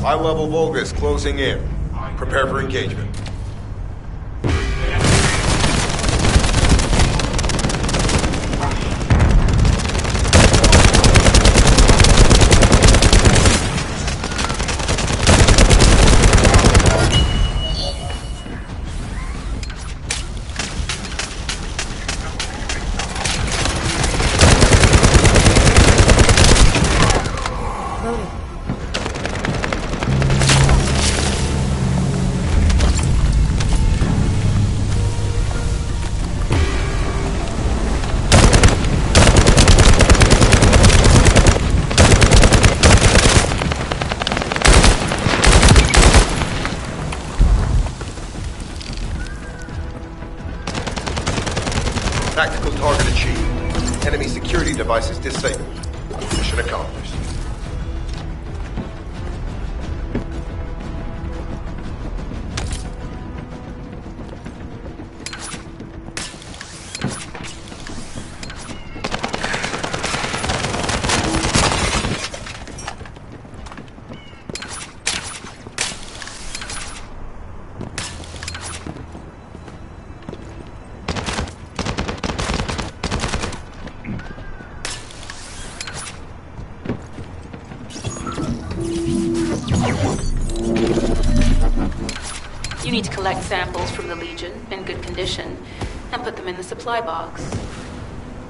High-level Vulgus closing in. Prepare for engagement. Tactical target achieved. Enemy security devices disabled. Mission accomplished. You need to collect samples from the Legion in good condition and put them in the supply box.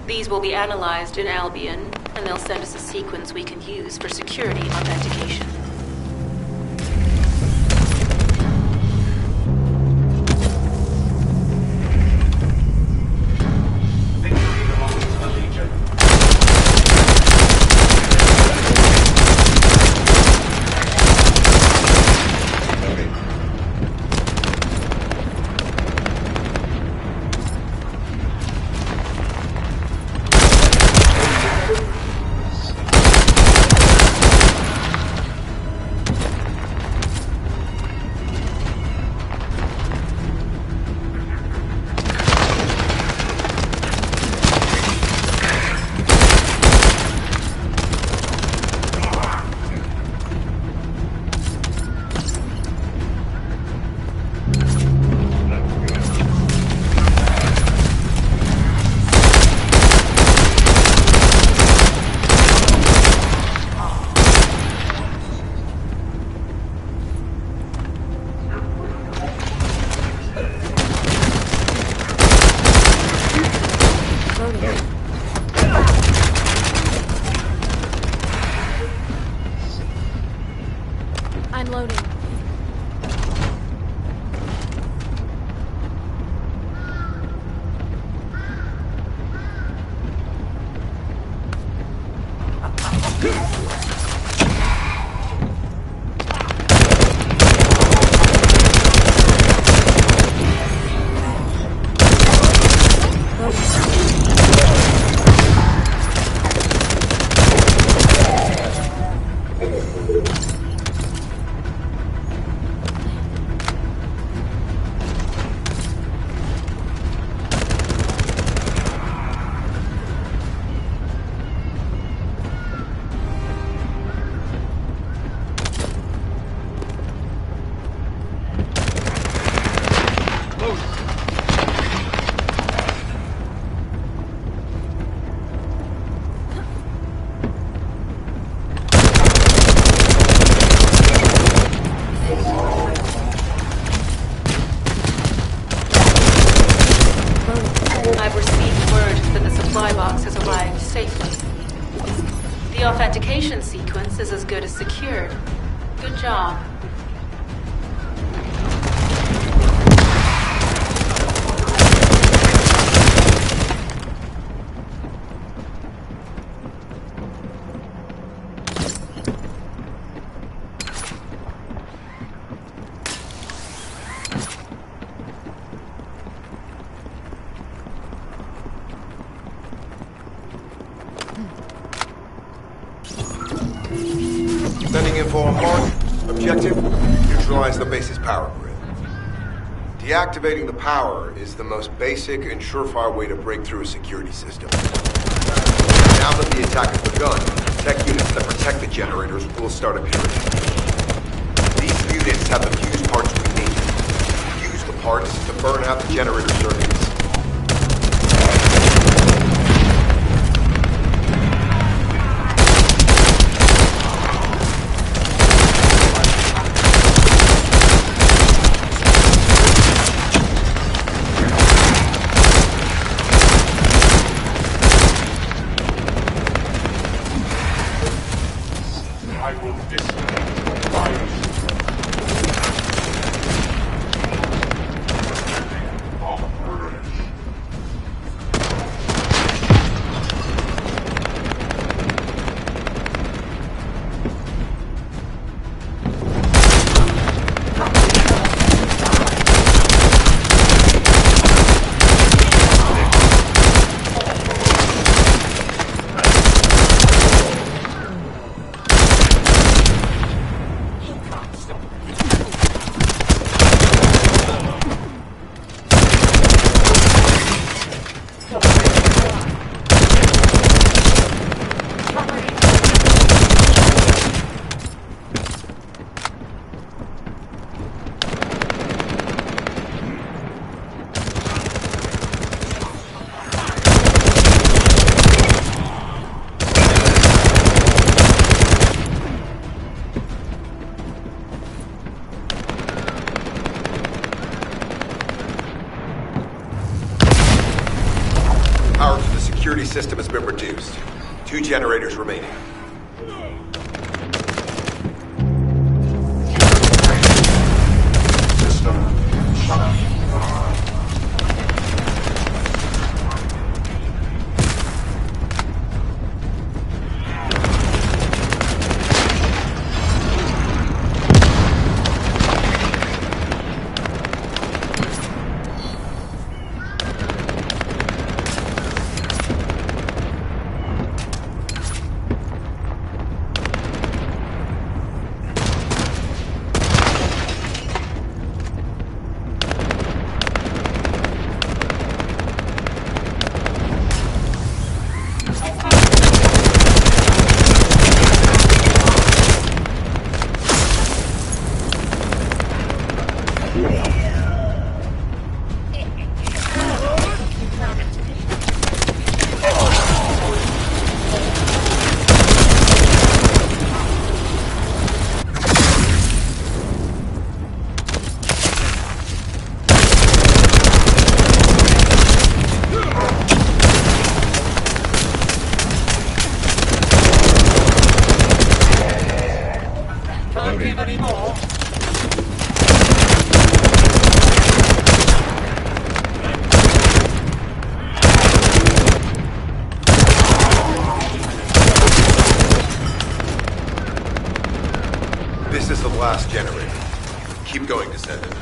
These will be analyzed in Albion, and they'll send us a sequence we can use for security authentication. The authentication sequence is as good as secured. Good job. Sending info on mark. Objective, neutralize the base's power grid. Deactivating the power is the most basic and surefire way to break through a security system. Now that the attack has begun, tech units that protect the generators will start appearing. These units have the fuse parts we need. Use the parts to burn out the generator circuits. Power to the security system has been reduced. 2 generators remaining. This is the last generator. Keep going, Descendant.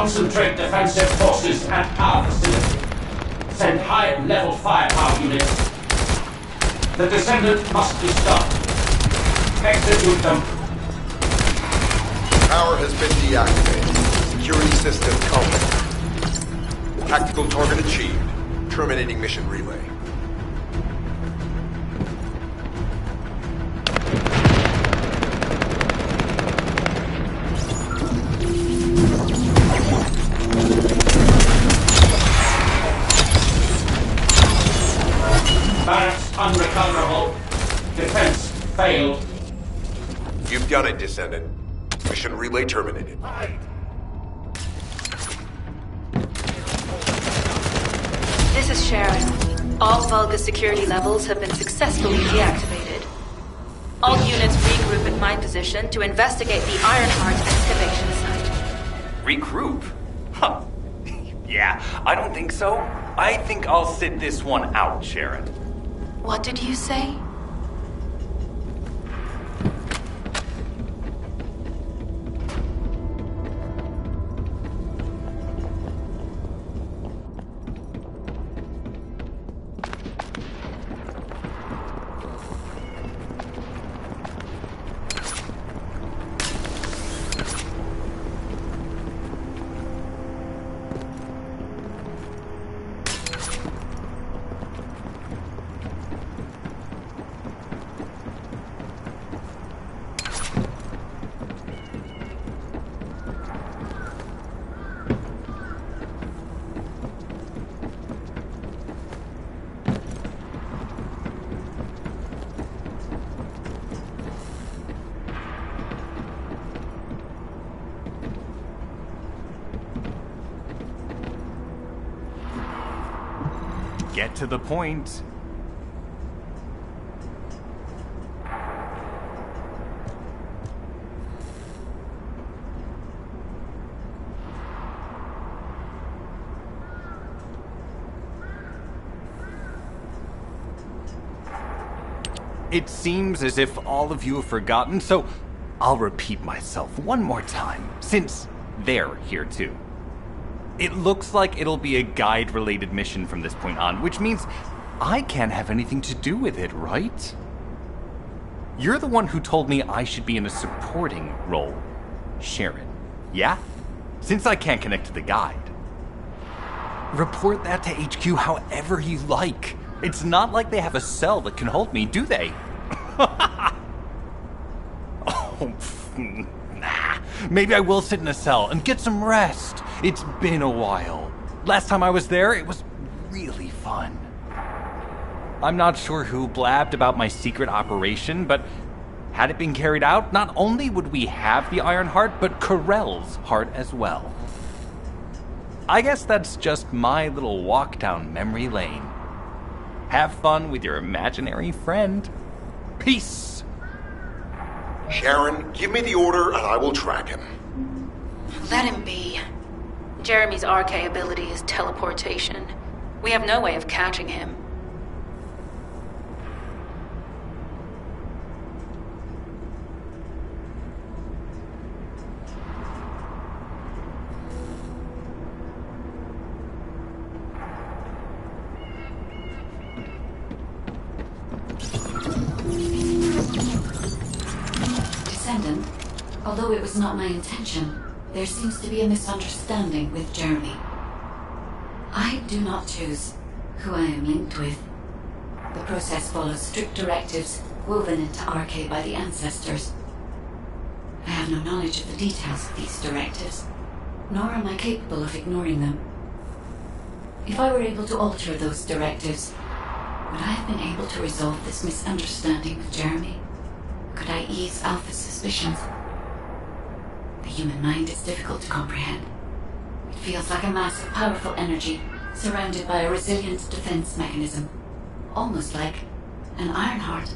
Concentrate defensive forces at our facility. Send high-level firepower units. The Descendant must be stopped. Execute them. Power has been deactivated. Security system culminated. Tactical target achieved. Terminating mission relay. Barracks unrecoverable. Defense failed. You've done it, Descendant. Mission relay terminated. This is Sharon. All Vulgus security levels have been successfully deactivated. All units regroup at my position to investigate the Ironheart excavation site. Regroup? Huh. Yeah, I don't think so. I think I'll sit this one out, Sharon. What did you say? Get to the point. It seems as if all of you have forgotten, so I'll repeat myself one more time, since they're here too. It looks like it'll be a guide-related mission from this point on, which means I can't have anything to do with it, right? You're the one who told me I should be in a supporting role, Sharon. Yeah? Since I can't connect to the guide. Report that to HQ however you like. It's not like they have a cell that can hold me, do they? Oh, nah. Maybe I will sit in a cell and get some rest. It's been a while. Last time I was there, it was really fun. I'm not sure who blabbed about my secret operation, but had it been carried out, not only would we have the Iron Heart, but Corell's heart as well. I guess that's just my little walk down memory lane. Have fun with your imaginary friend. Peace! Sharon, give me the order and I will track him. Let him be. Jeremy's RK ability is teleportation. We have no way of catching him. Descendant, although it was not my intention, there seems to be a misunderstanding with Jeremy. I do not choose who I am linked with. The process follows strict directives woven into RK by the ancestors. I have no knowledge of the details of these directives, nor am I capable of ignoring them. If I were able to alter those directives, would I have been able to resolve this misunderstanding with Jeremy? Could I ease Alpha's suspicions? The human mind is difficult to comprehend. It feels like a mass of powerful energy surrounded by a resilient defense mechanism, almost like an Iron Heart.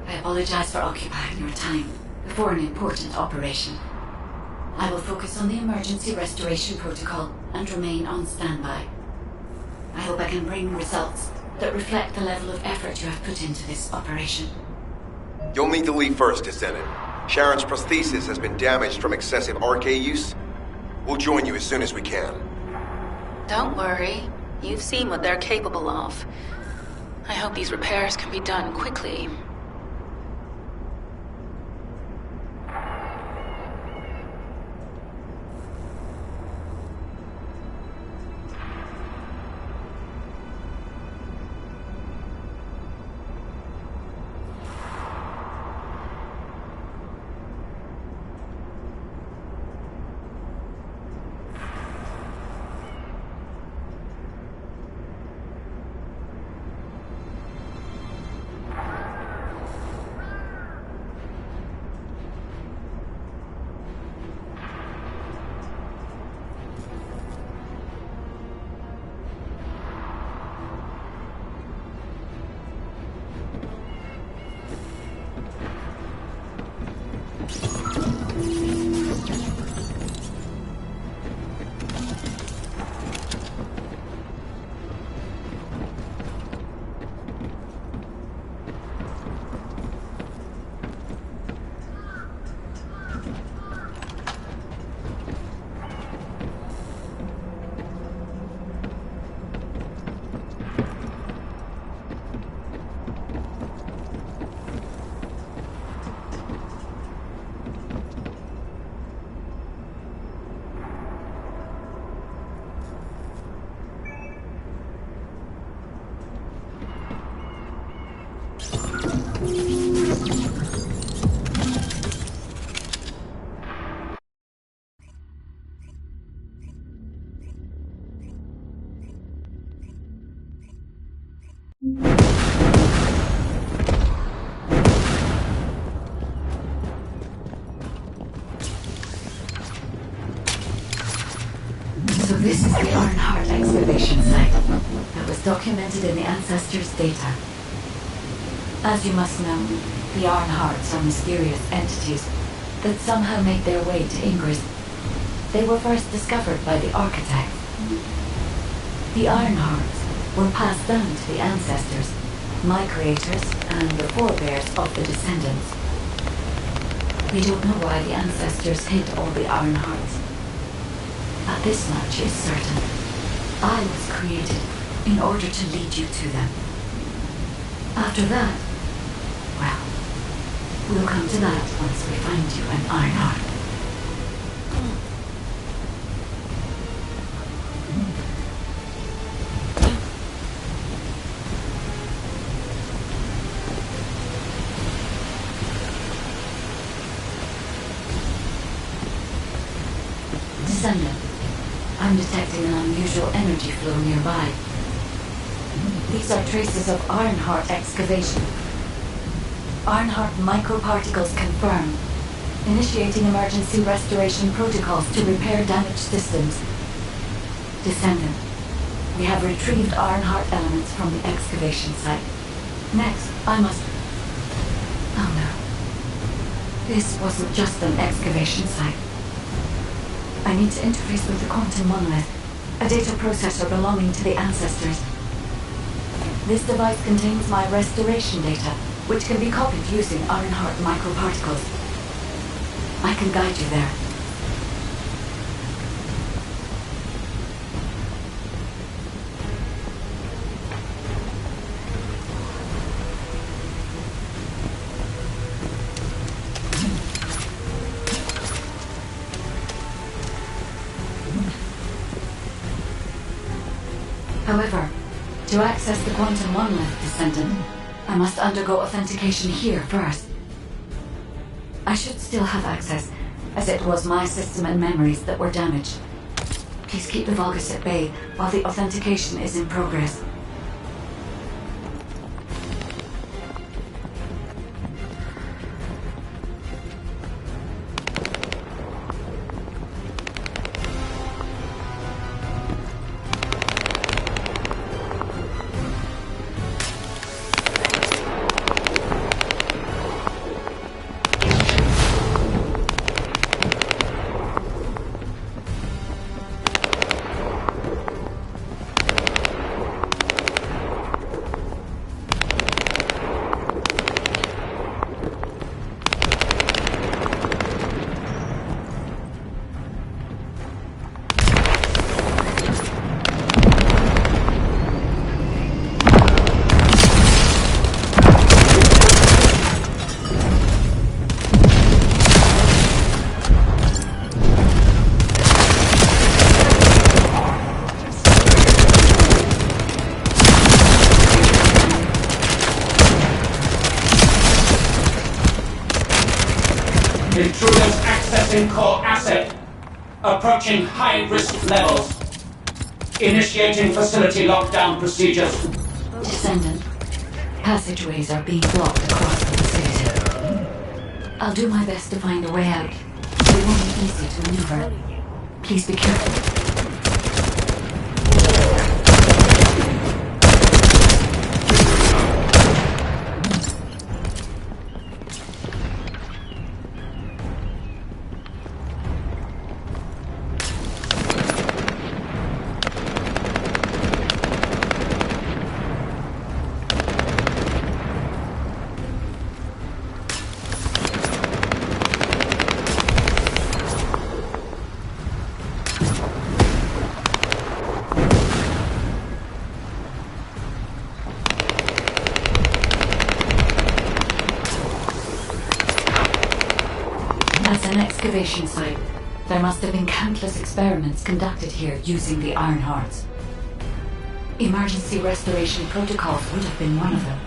I apologize for occupying your time before an important operation. I will focus on the emergency restoration protocol and remain on standby. I hope I can bring results that reflect the level of effort you have put into this operation. You'll need to leave first, Descendant. Sharon's prosthesis has been damaged from excessive RK use. We'll join you as soon as we can. Don't worry. You've seen what they're capable of. I hope these repairs can be done quickly. So this is the Ironheart excavation site that was documented in the Ancestors' data. As you must know, the Ironhearts are mysterious entities that somehow made their way to Ingress. They were first discovered by the Architect. The Ironhearts were passed down to the Ancestors, my creators and the forebears of the Descendants. We don't know why the Ancestors hid all the Ironhearts. But this much is certain. I was created in order to lead you to them. After that, well, we'll come to that once we find you an Ironheart. Descendant. I'm detecting an unusual energy flow nearby. These are traces of Ironheart excavation. Ironheart microparticles confirmed. Initiating emergency restoration protocols to repair damaged systems. Descendant. We have retrieved Ironheart elements from the excavation site. Next, I must... Oh no. This wasn't just an excavation site. I need to interface with the quantum monolith, a data processor belonging to the Ancestors. This device contains my restoration data, which can be copied using Ironheart microparticles. I can guide you there. However, to access the quantum monolith, Descendant, I must undergo authentication here first. I should still have access, as it was my system and memories that were damaged. Please keep the Vulgus at bay while the authentication is in progress. Intruders accessing core asset. Approaching high-risk levels. Initiating facility lockdown procedures. Descendant. Passageways are being blocked across the facility. I'll do my best to find a way out. It won't be easy to maneuver. Please be careful. That's an excavation site. There must have been countless experiments conducted here using the Iron Hearts. Emergency restoration protocols would have been one of them.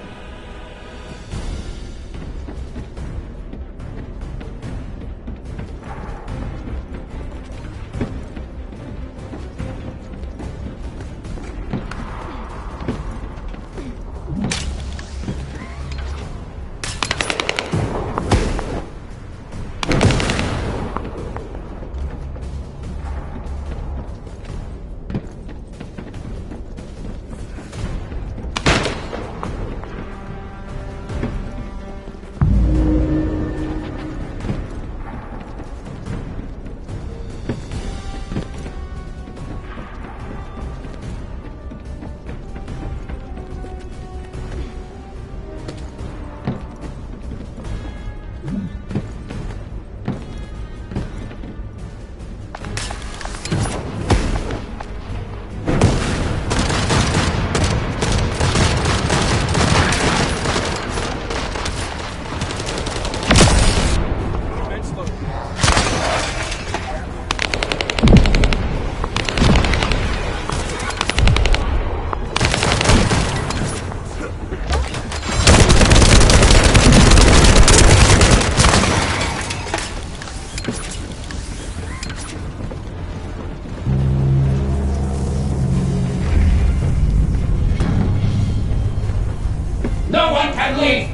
No one can leave!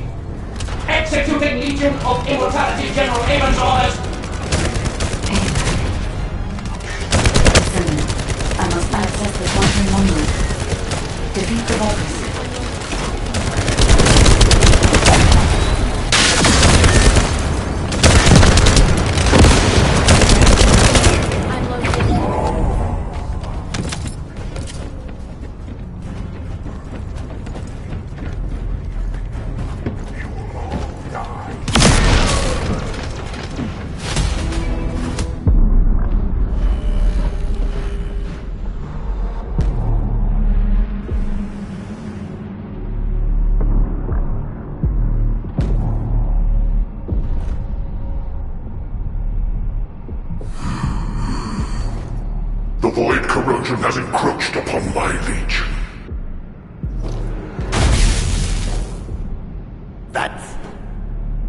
Executing Legion of Immortality General Amon's orders! Descendant. I must access the quantum monument. Defeat the virus. The void corrosion has encroached upon my legion. That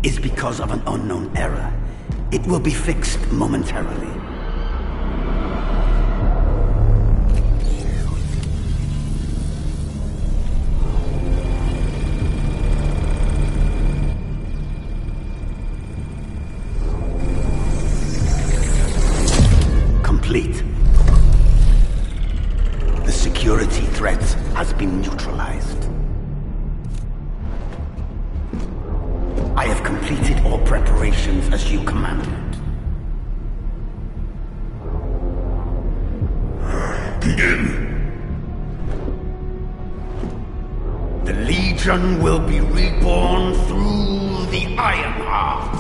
is because of an unknown error. It will be fixed momentarily. Complete. The security threat has been neutralized. I have completed all preparations as you commanded. Begin. The Legion will be reborn through the Iron Heart.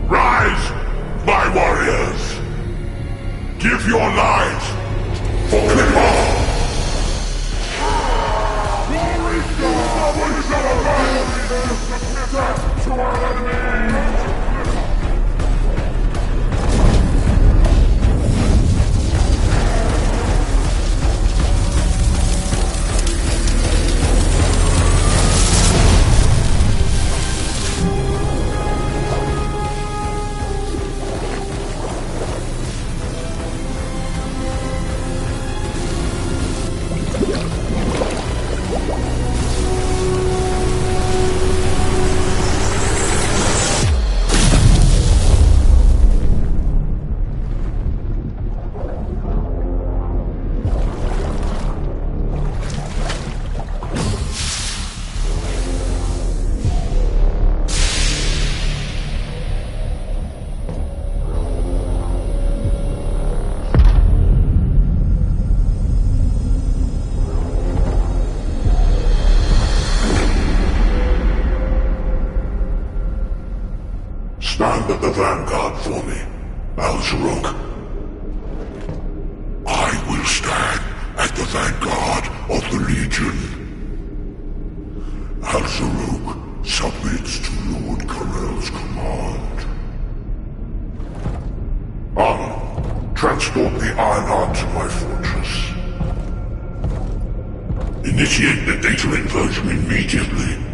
Rise, my warriors! Give your lives for Clipper! To our enemy! at the vanguard for me, Al-Zaruk. I will stand at the vanguard of the Legion. Al-Zaruk submits to Lord Karel's command. Anna, transport the Ironheart to my fortress. Initiate the data inversion immediately.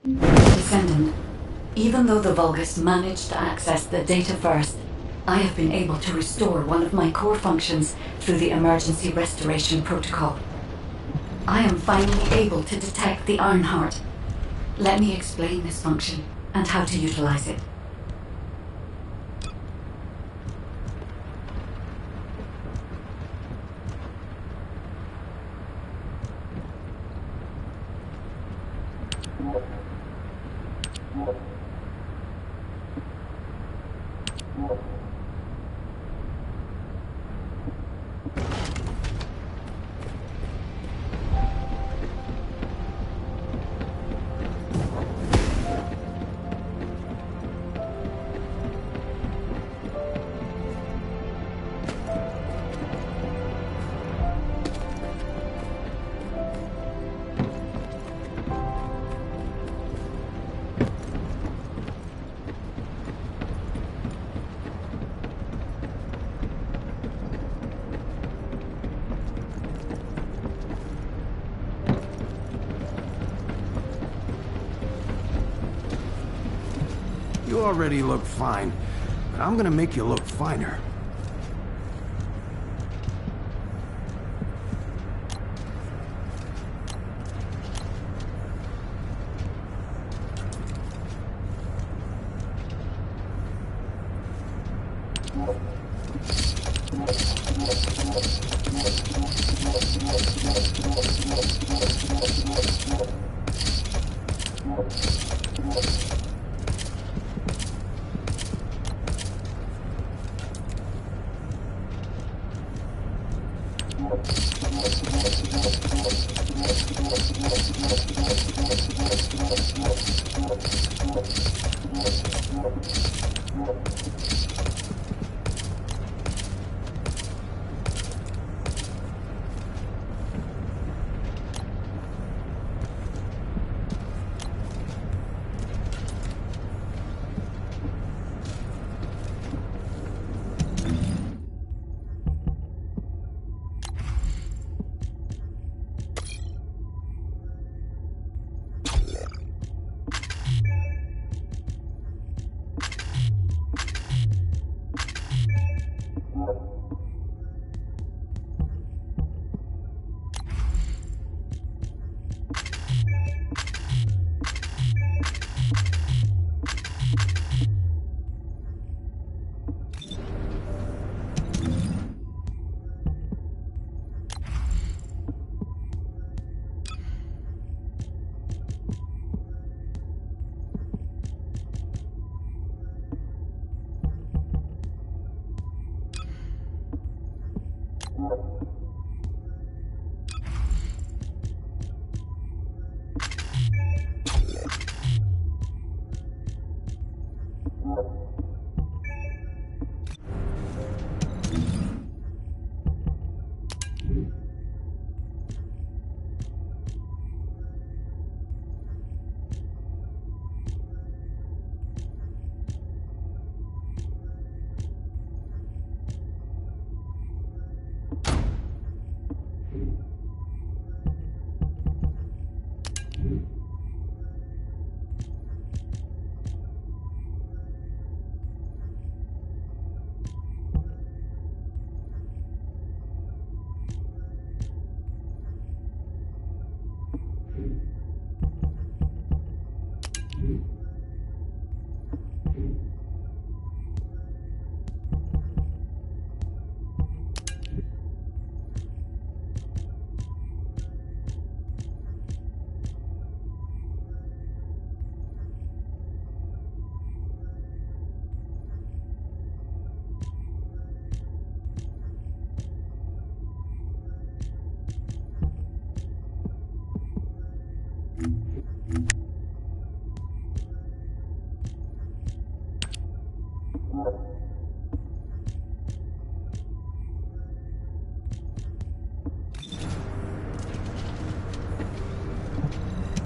Descendant, even though the Vulgus managed to access the data first, I have been able to restore one of my core functions through the emergency restoration protocol. I am finally able to detect the Ironheart. Let me explain this function and how to utilize it. You already look fine, but I'm gonna make you look finer.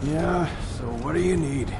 Yeah, so what do you need?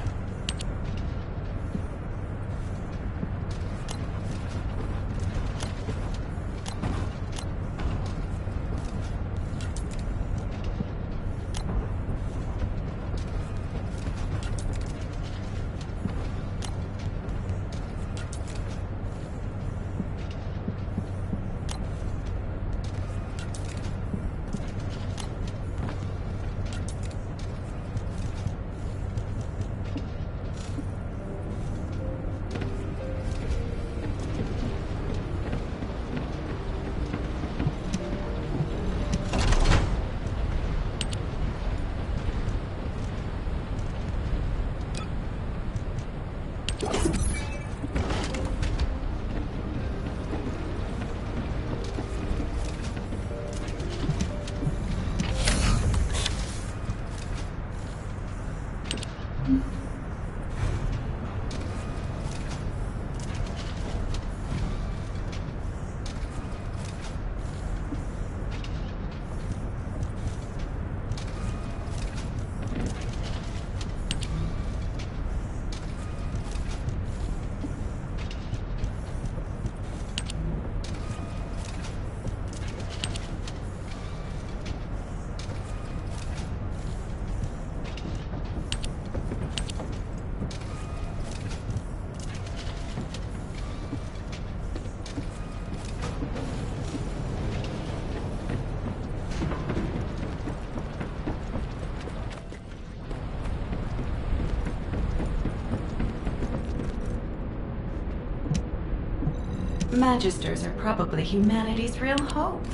Magisters are probably humanity's real hope,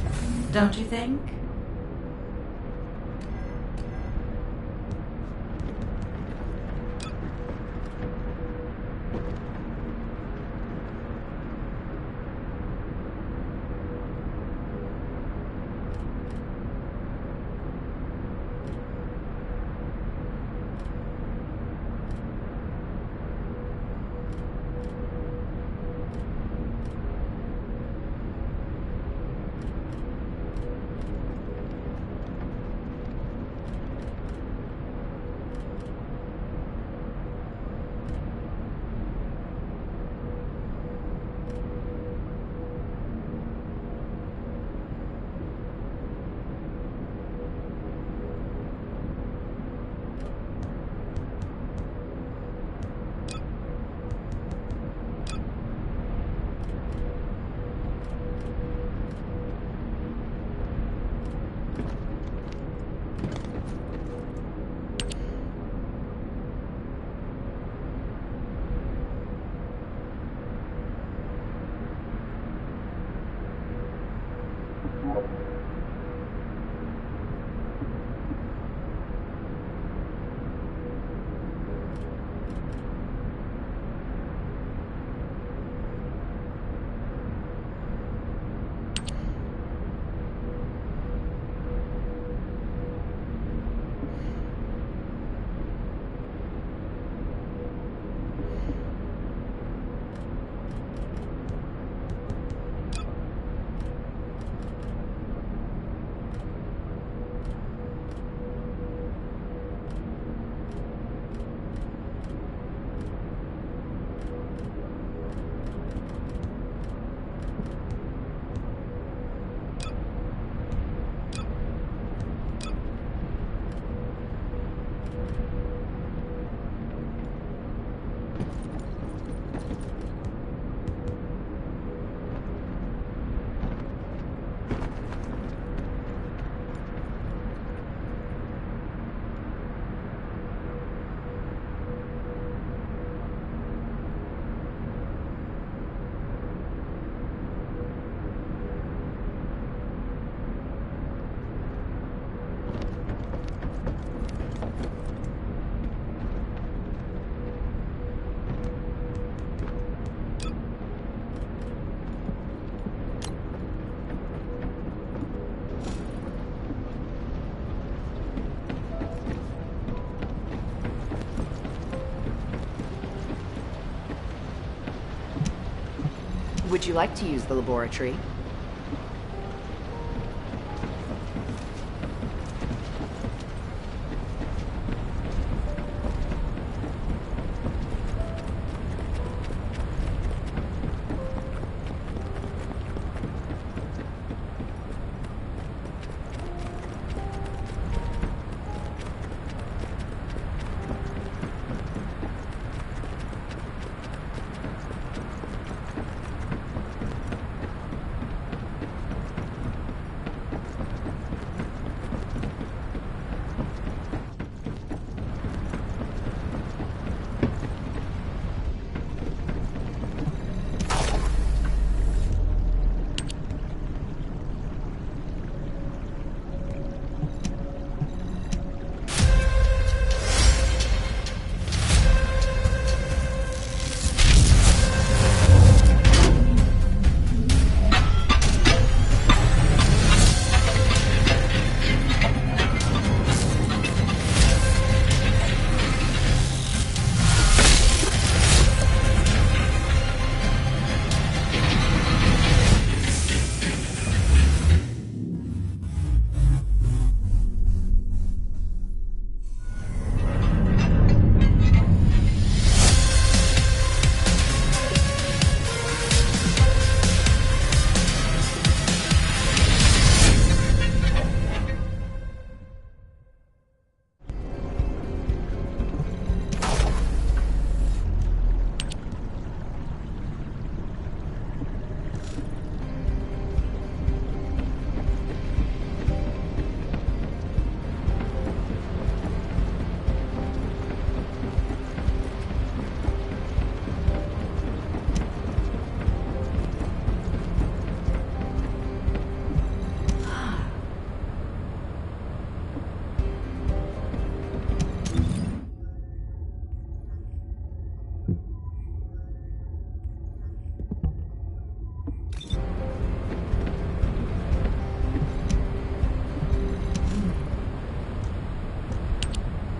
don't you think? Would you like to use the laboratory?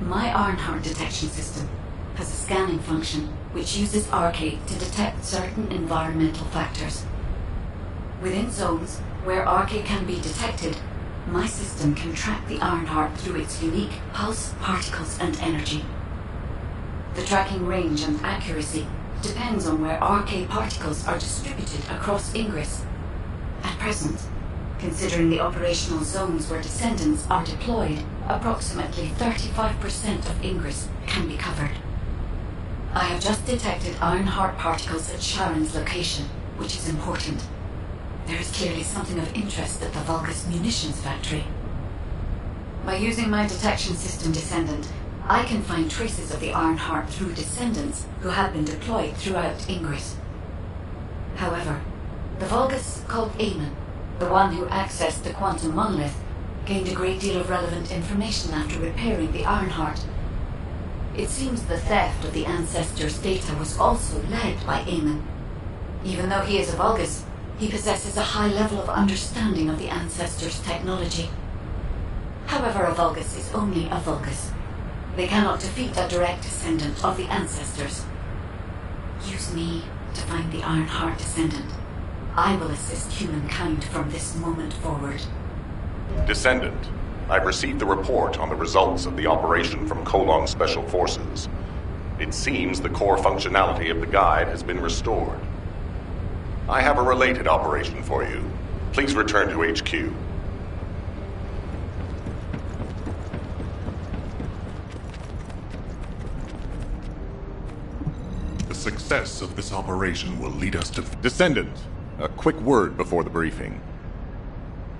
My Ironheart detection system has a scanning function which uses Arcade to detect certain environmental factors. Within zones where Arcade can be detected, my system can track the Ironheart through its unique pulse, particles, and energy. The tracking range and accuracy depends on where Arcade particles are distributed across Ingress. At present, considering the operational zones where Descendants are deployed, approximately 35% of Ingress can be covered. I have just detected Ironheart particles at Sharon's location, which is important. There is clearly something of interest at the Vulgus munitions factory. By using my detection system Descendant, I can find traces of the Ironheart through Descendants who have been deployed throughout Ingress. However, the Vulgus called Amon The one who accessed the quantum monolith gained a great deal of relevant information after repairing the Ironheart. It seems the theft of the Ancestors' data was also led by Eamon. Even though he is a Vulgus, he possesses a high level of understanding of the Ancestors' technology. However, a Vulgus is only a Vulgus. They cannot defeat a direct descendant of the Ancestors. Use me to find the Ironheart Descendant. I will assist humankind from this moment forward. Descendant, I've received the report on the results of the operation from Colon Special Forces. It seems the core functionality of the guide has been restored. I have a related operation for you. Please return to HQ. The success of this operation will lead us to... Descendant, a quick word before the briefing.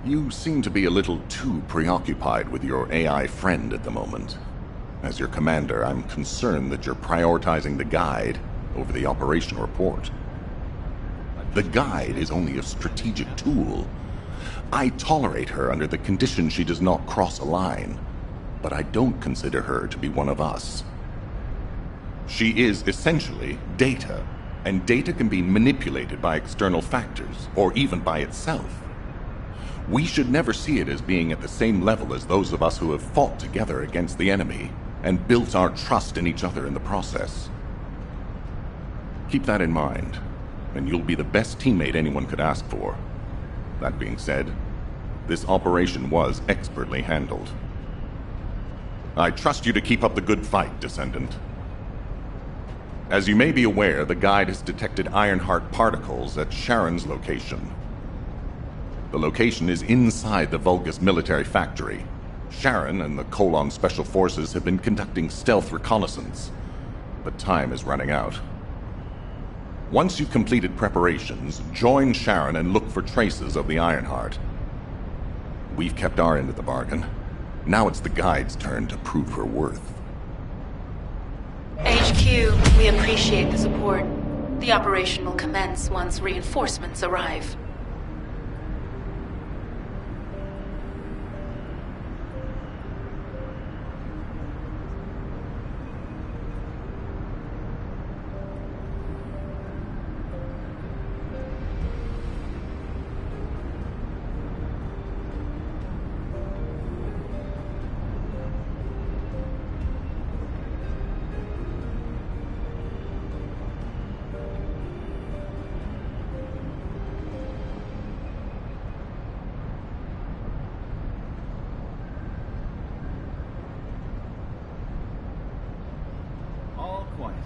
You seem to be a little too preoccupied with your AI friend at the moment. As your commander, I'm concerned that you're prioritizing the guide over the operation report. The guide is only a strategic tool. I tolerate her under the condition she does not cross a line, but I don't consider her to be one of us. She is essentially data, and data can be manipulated by external factors, or even by itself. We should never see it as being at the same level as those of us who have fought together against the enemy and built our trust in each other in the process. Keep that in mind, and you'll be the best teammate anyone could ask for. That being said, this operation was expertly handled. I trust you to keep up the good fight, Descendant. As you may be aware, the guide has detected Ironheart particles at Sharon's location. The location is inside the Vulgus military factory. Sharon and the Colon Special Forces have been conducting stealth reconnaissance, but time is running out. Once you've completed preparations, join Sharon and look for traces of the Ironheart. We've kept our end of the bargain. Now it's the guide's turn to prove her worth. HQ, we appreciate the support. The operation will commence once reinforcements arrive. All quiet.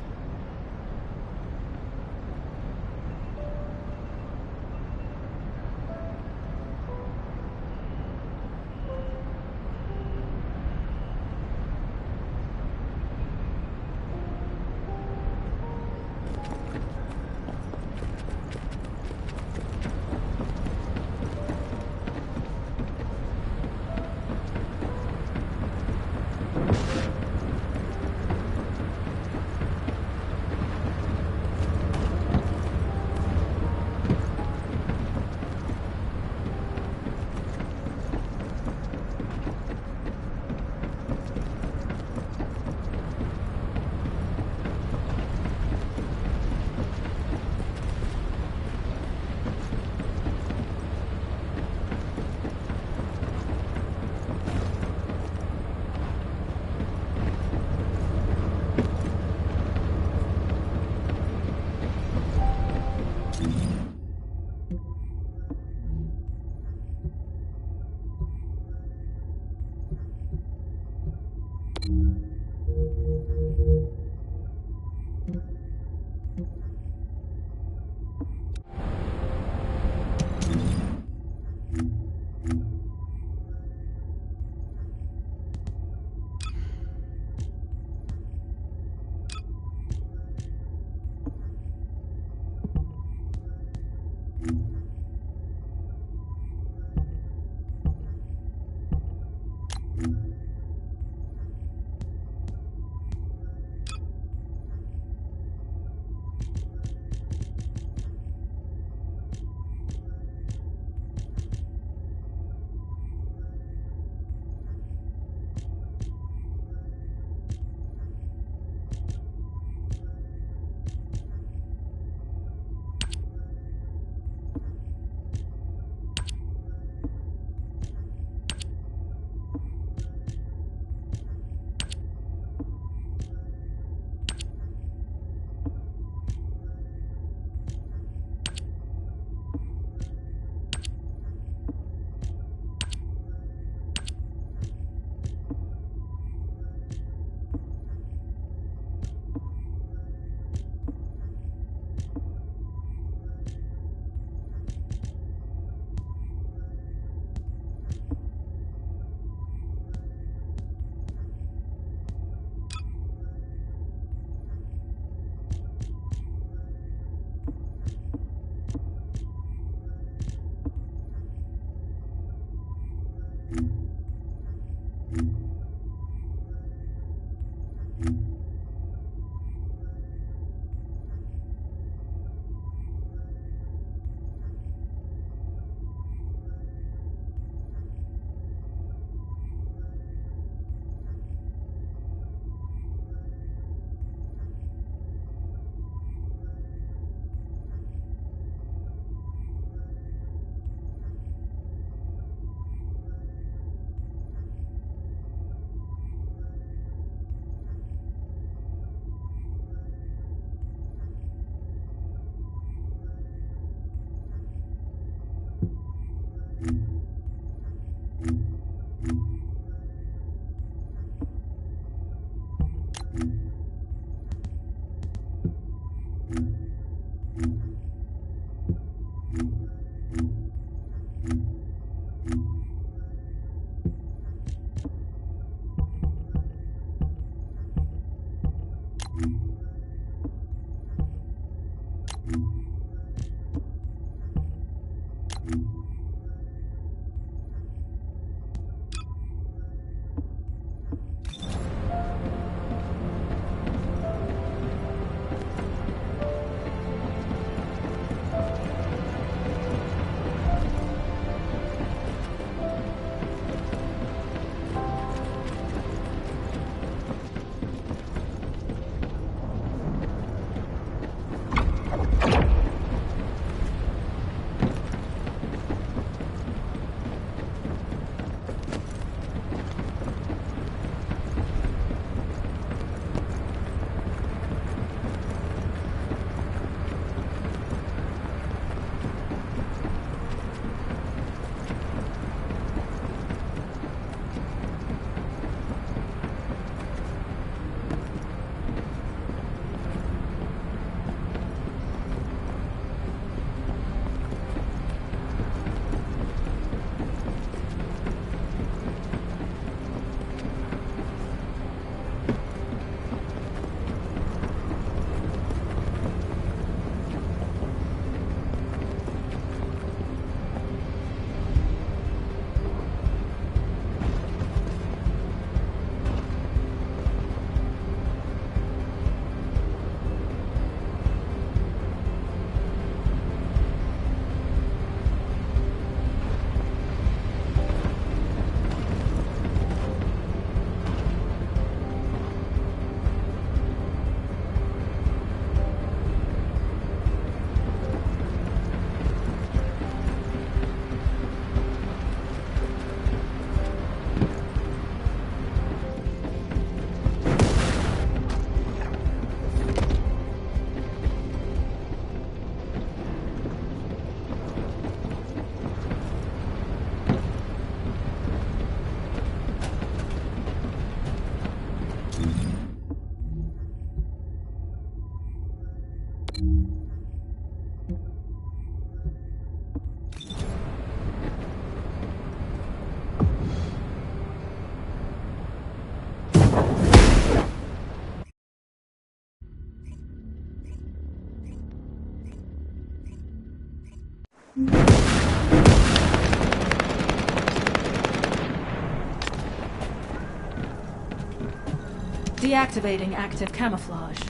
Deactivating active camouflage.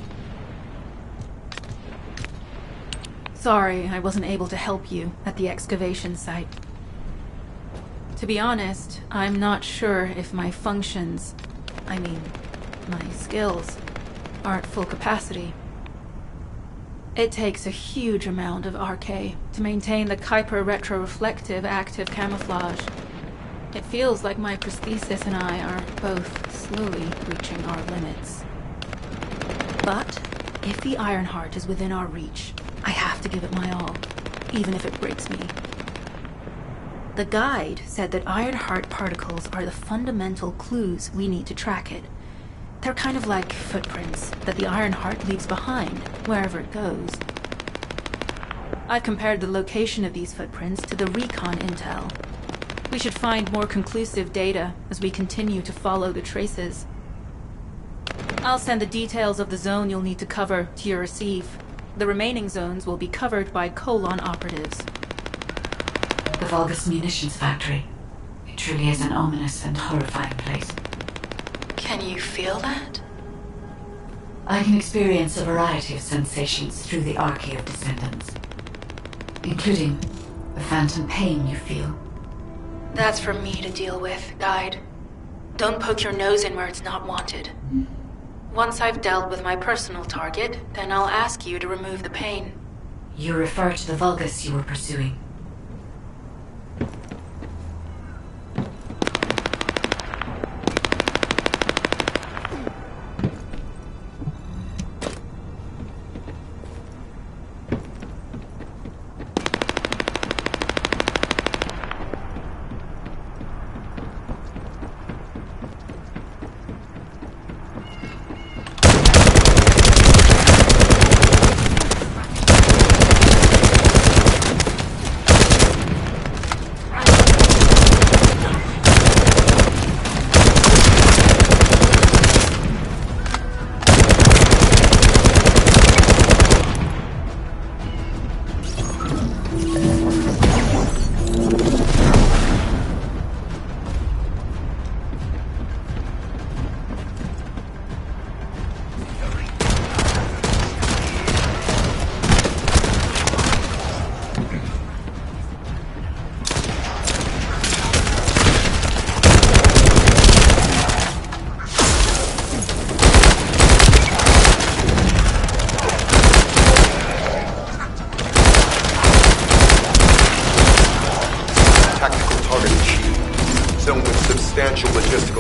Sorry, I wasn't able to help you at the excavation site. To be honest, I'm not sure if my functions, I mean, my skills, are at full capacity. It takes a huge amount of RK to maintain the Kuiper retroreflective active camouflage. It feels like my prosthesis and I are both slowly reaching our limits. But if the Ironheart is within our reach, I have to give it my all, even if it breaks me. The guide said that Ironheart particles are the fundamental clues we need to track it. They're kind of like footprints that the Ironheart leaves behind, wherever it goes. I've compared the location of these footprints to the recon intel. We should find more conclusive data as we continue to follow the traces. I'll send the details of the zone you'll need to cover to your receive. The remaining zones will be covered by Colon operatives. The Vulgus munitions factory. It truly is an ominous and horrifying place. Can you feel that? I can experience a variety of sensations through the archy of Descendants, including the phantom pain you feel. That's for me to deal with, Guide. Don't poke your nose in where it's not wanted. Once I've dealt with my personal target, then I'll ask you to remove the pain. You refer to the Vulgus you were pursuing.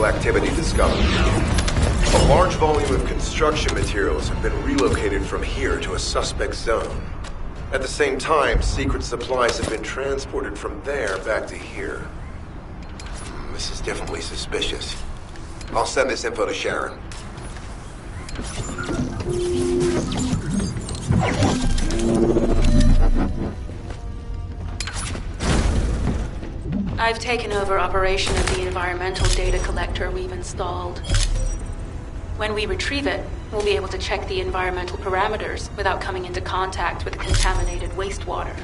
Activity discovered. A large volume of construction materials have been relocated from here to a suspect zone. At the same time, secret supplies have been transported from there back to here. This is definitely suspicious. I'll send this info to Sharon. I've taken over operation of the environmental data collector we've installed. When we retrieve it, we'll be able to check the environmental parameters without coming into contact with contaminated wastewater.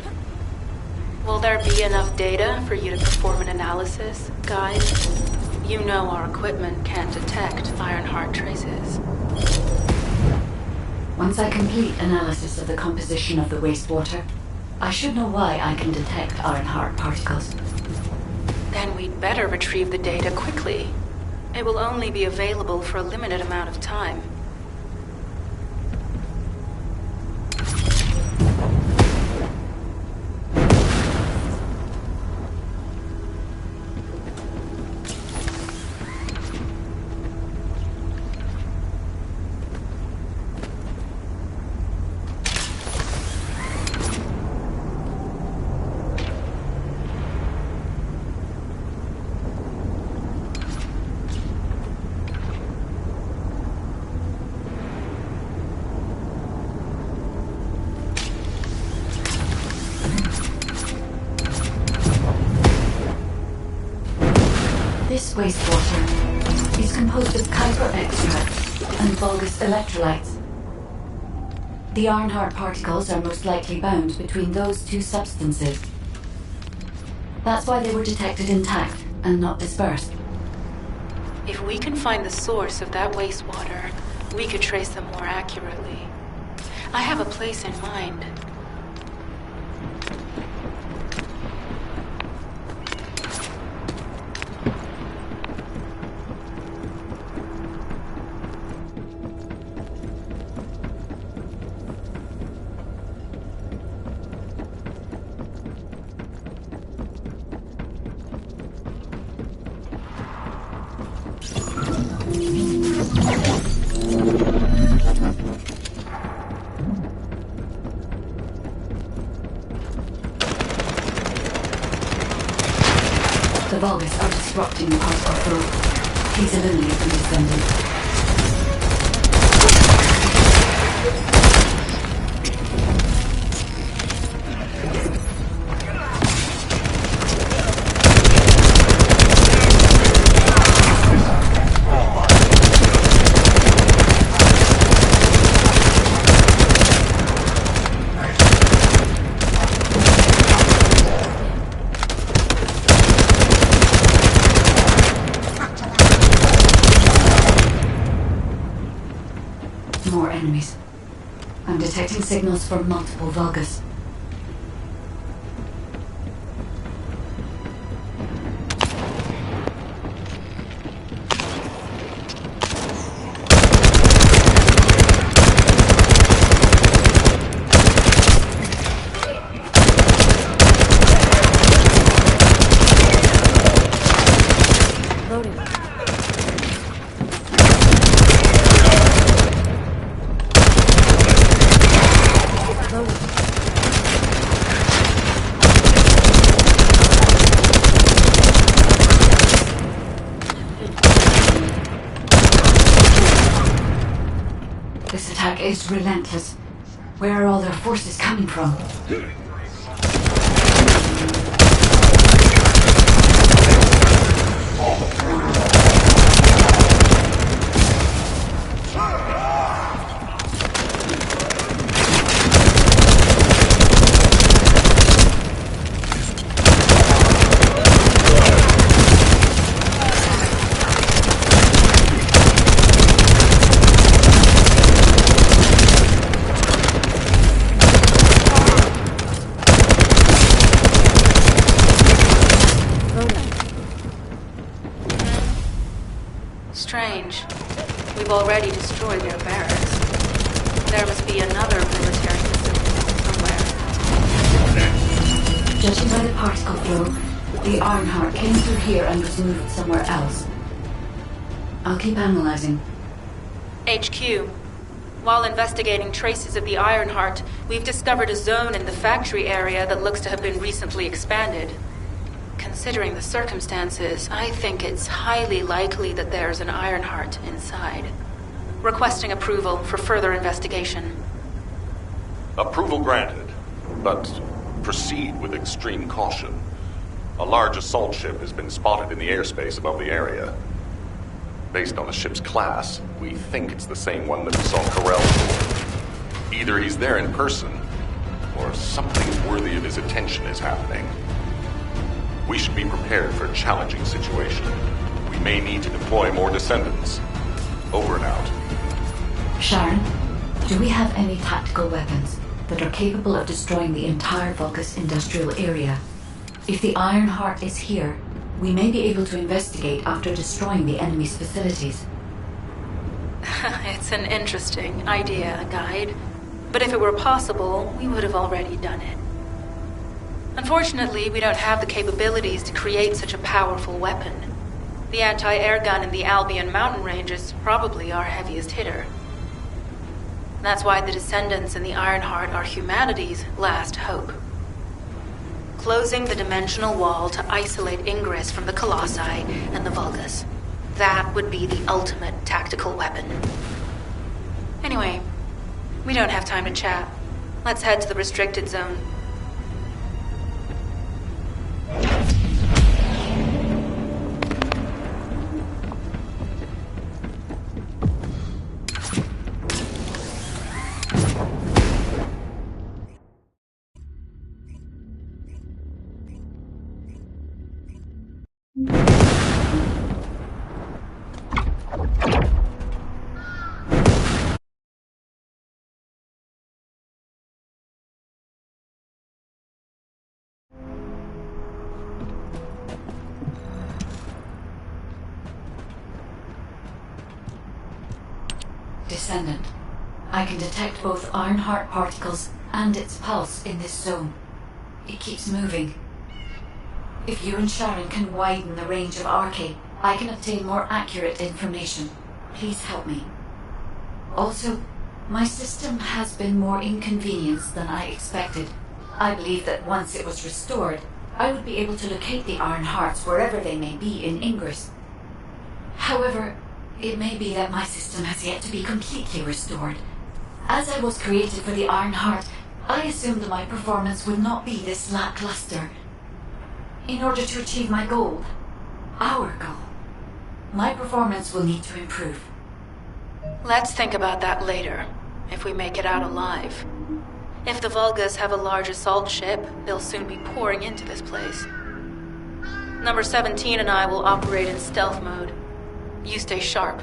Will there be enough data for you to perform an analysis, Guide? You know our equipment can't detect Ironheart traces. Once I complete analysis of the composition of the wastewater, I should know why I can detect Ironheart particles. Then we'd better retrieve the data quickly. It will only be available for a limited amount of time. This wastewater is composed of Kuiper extracts and Vulgus electrolytes. The Ironheart particles are most likely bound between those two substances. That's why they were detected intact and not dispersed. If we can find the source of that wastewater, we could trace them more accurately. I have a place in mind. The Vulgus are disrupting the particle flow. Please eliminate the Descendant. More enemies. I'm detecting signals from multiple Vulgus. This attack is relentless. Where are all their forces coming from? Strange. We've already destroyed their barracks. There must be another military facility somewhere. Judging by the particle flow, the Ironheart came through here and was moved somewhere else. I'll keep analyzing. HQ. While investigating traces of the Ironheart, we've discovered a zone in the factory area that looks to have been recently expanded. Considering the circumstances, I think it's highly likely that there's an Ironheart inside. Requesting approval for further investigation. Approval granted, but proceed with extreme caution. A large assault ship has been spotted in the airspace above the area. Based on the ship's class, we think it's the same one that we saw Corell for. Either he's there in person, or something worthy of his attention is happening. We should be prepared for a challenging situation. We may need to deploy more Descendants. Over and out. Sharon, do we have any tactical weapons that are capable of destroying the entire Vulgus industrial area? If the Ironheart is here, we may be able to investigate after destroying the enemy's facilities. It's an interesting idea, Guide. But if it were possible, we would have already done it. Unfortunately, we don't have the capabilities to create such a powerful weapon. The anti-air gun in the Albion mountain range is probably our heaviest hitter. That's why the Descendants and the Ironheart are humanity's last hope. Closing the dimensional wall to isolate Ingress from the Colossi and the Vulgus. That would be the ultimate tactical weapon. Anyway, we don't have time to chat. Let's head to the restricted zone. Descendant. I can detect both Ironheart particles and its pulse in this zone. It keeps moving. If you and Sharon can widen the range of Arche, I can obtain more accurate information. Please help me. Also, my system has been more inconvenienced than I expected. I believe that once it was restored, I would be able to locate the Ironhearts wherever they may be in Ingress. However, it may be that my system has yet to be completely restored. As I was created for the Ironheart, I assumed that my performance would not be this lackluster. In order to achieve my goal, our goal, my performance will need to improve. Let's think about that later, if we make it out alive. If the Vulgus have a large assault ship, they'll soon be pouring into this place. Number 17 and I will operate in stealth mode. You stay sharp.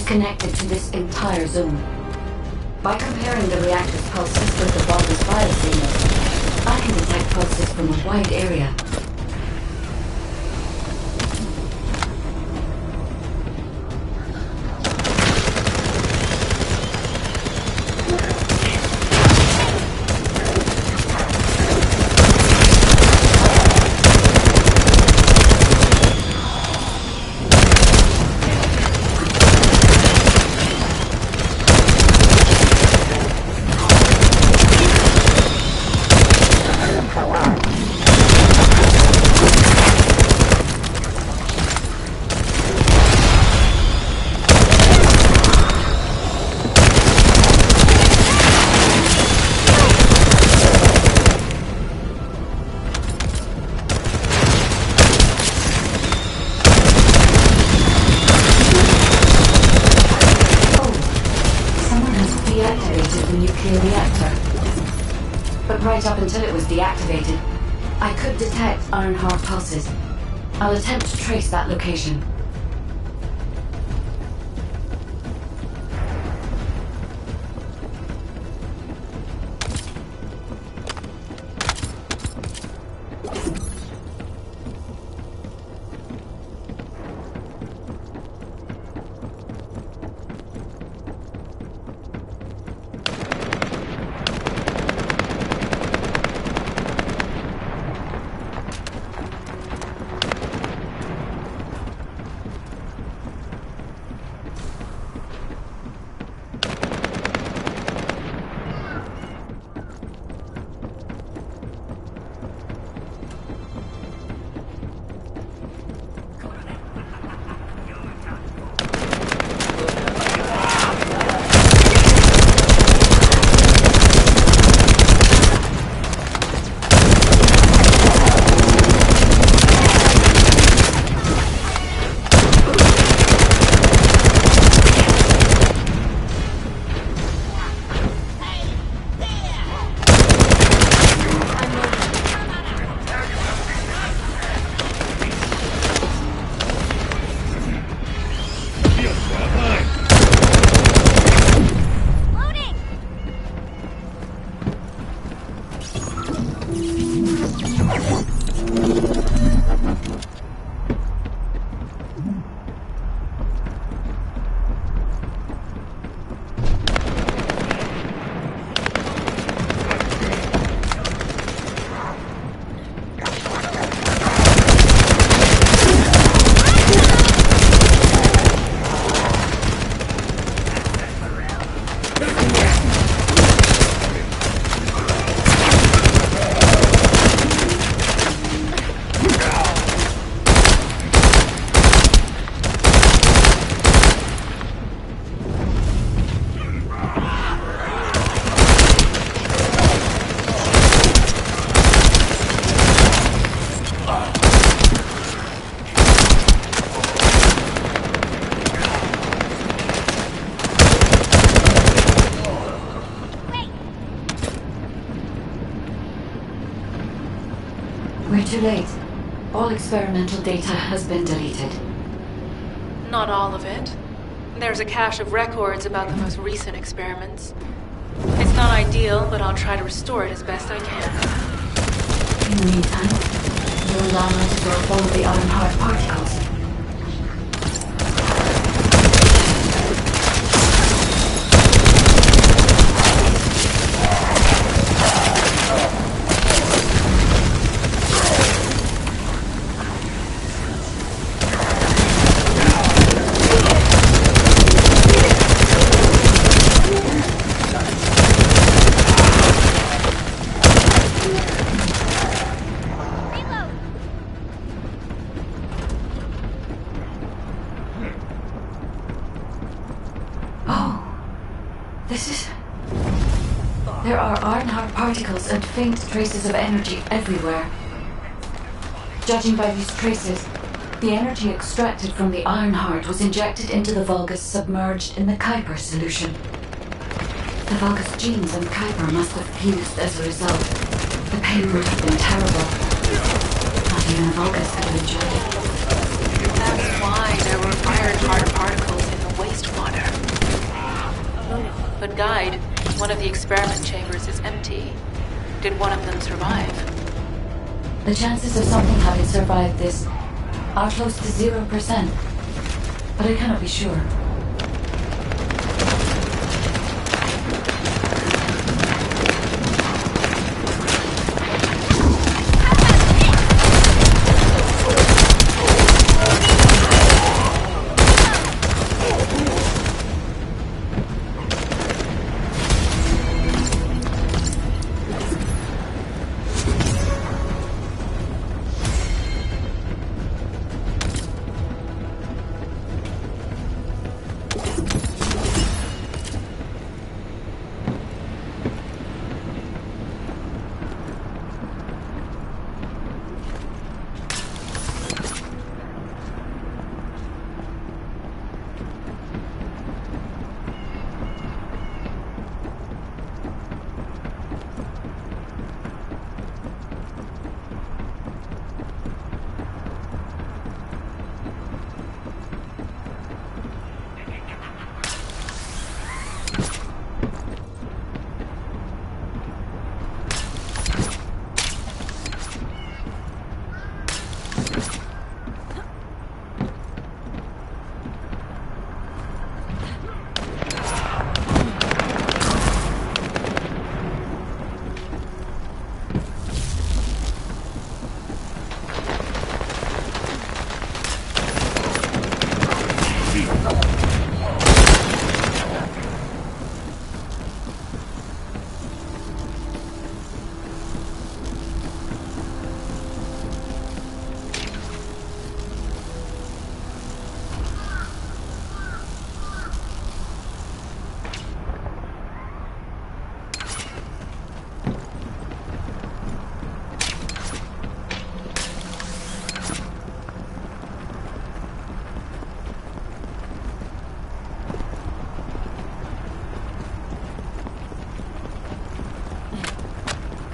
connected to this entire zone. By comparing the reactor's pulses with the Vulgus biosignals, I can detect pulses from a wide area. Up until it was deactivated, I could detect iron-hard pulses. I'll attempt to trace that location. We're too late. All experimental data has been deleted. Not all of it. There's a cache of records about the most recent experiments. It's not ideal, but I'll try to restore it as best I can. In the meantime, you'll allow me to go follow the iron-hard particles. There are iron-hard particles and faint traces of energy everywhere. Judging by these traces, the energy extracted from the iron-hard was injected into the Vulgus submerged in the Kuiper solution. The Vulgus genes and Kuiper must have fused as a result. The pain would have been terrible. Not even Vulgus could have enjoyed it. That's why there were iron-hard particles in the wastewater. But Guide, one of the experiment chambers is empty. Did one of them survive? The chances of something having survived this are close to 0%, but I cannot be sure.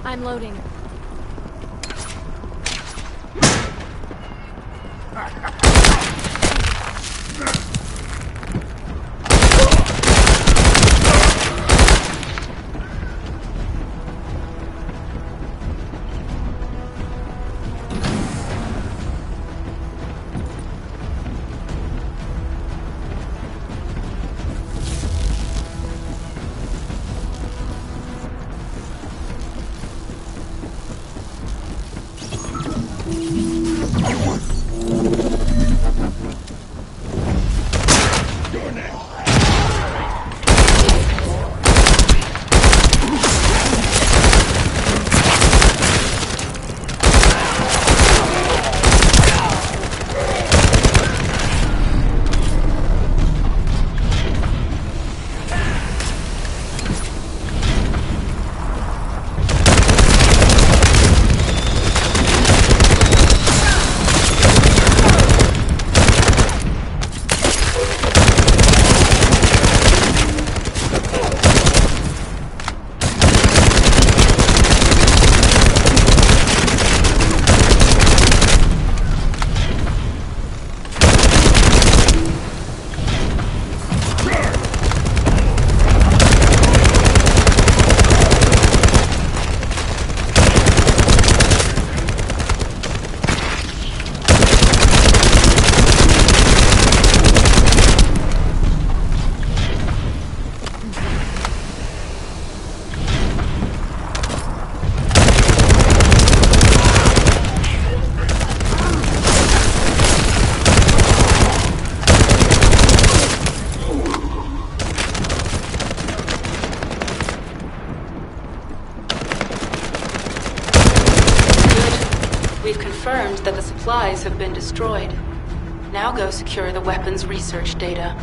I'm loading. We've confirmed that the supplies have been destroyed. Now go secure the weapons research data.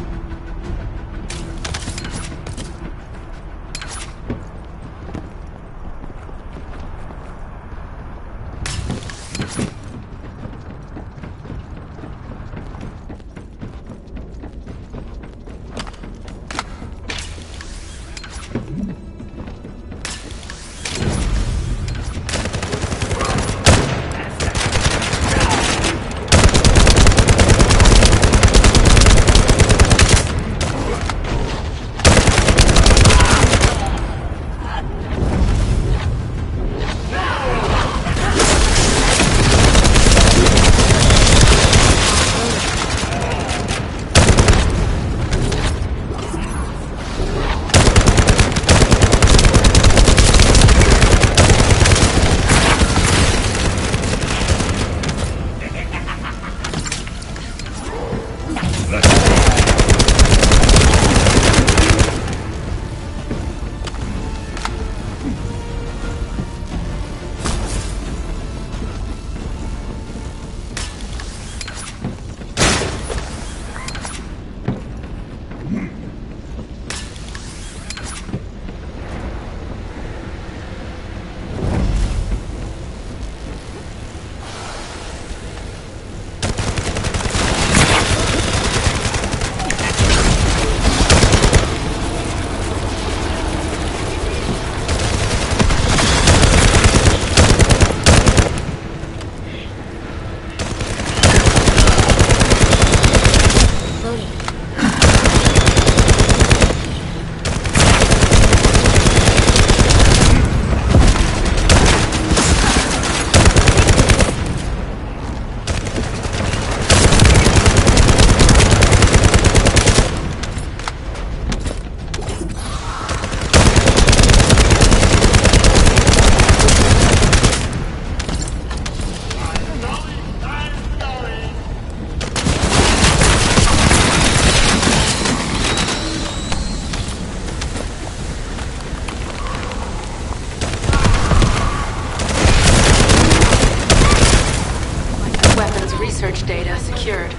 storage data secured.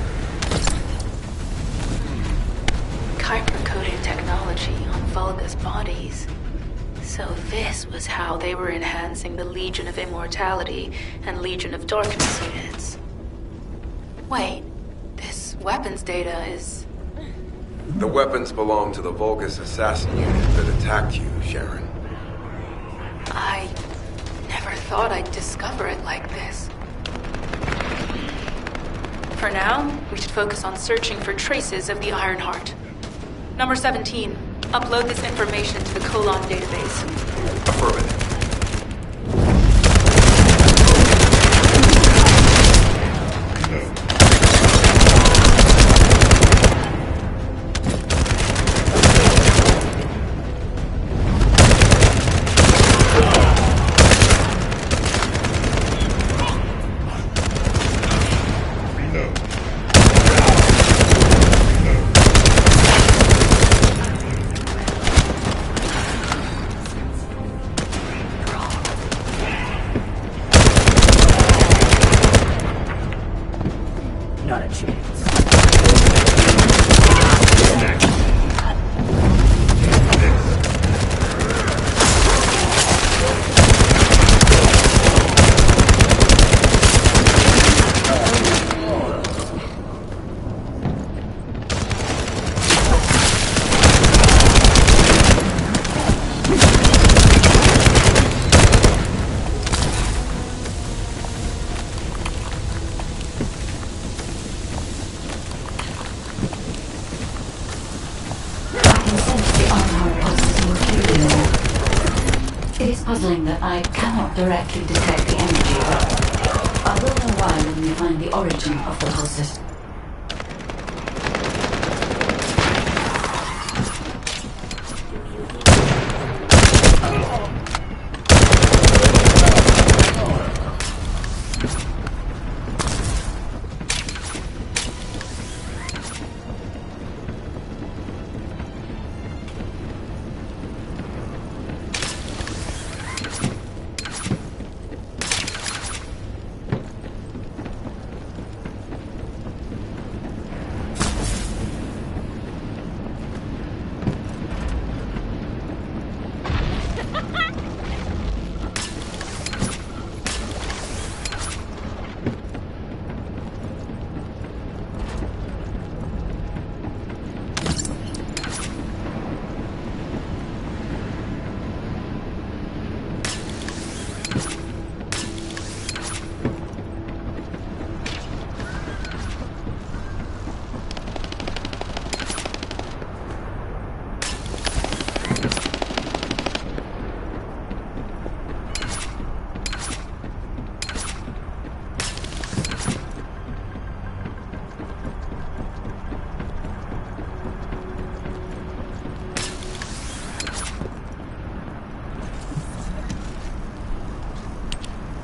Kuiper coding technology on Vulga's bodies. So this was how they were enhancing the Legion of Immortality and Legion of Darkness units. Wait, this weapons data is... The weapons belong to the Vulgus assassin unit that attacked you, Sharon. I never thought I'd discover it like this. For now, we should focus on searching for traces of the Ironheart. Number 17, upload this information to the Colon database. Affirmative. Not a chance. It is puzzling that I cannot directly detect the energy, but I will know why when we find the origin of the pulses.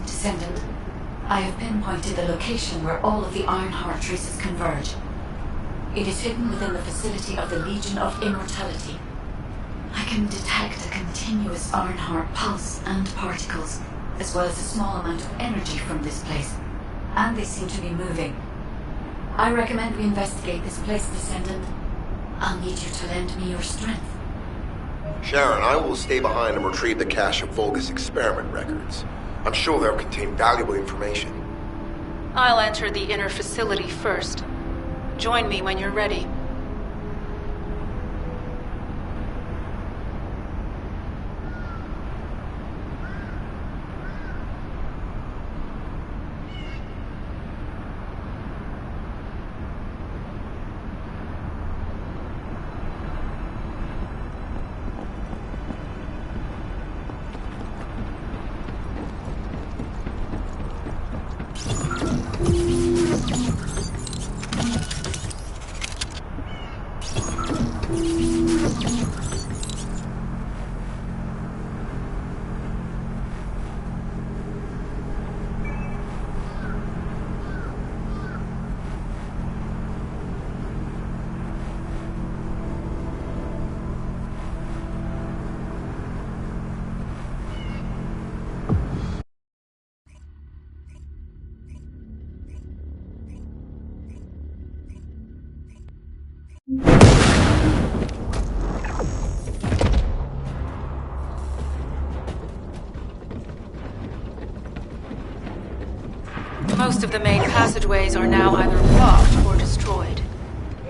Descendant, I have pinpointed the location where all of the Ironheart traces converge. It is hidden within the facility of the Legion of Immortality. I can detect a continuous Ironheart pulse and particles, as well as a small amount of energy from this place, and they seem to be moving. I recommend we investigate this place, Descendant. I'll need you to lend me your strength. Sharon, I will stay behind and retrieve the cache of Vulgus experiment records. I'm sure they'll contain valuable information. I'll enter the inner facility first. Join me when you're ready. Most of the main passageways are now either blocked or destroyed.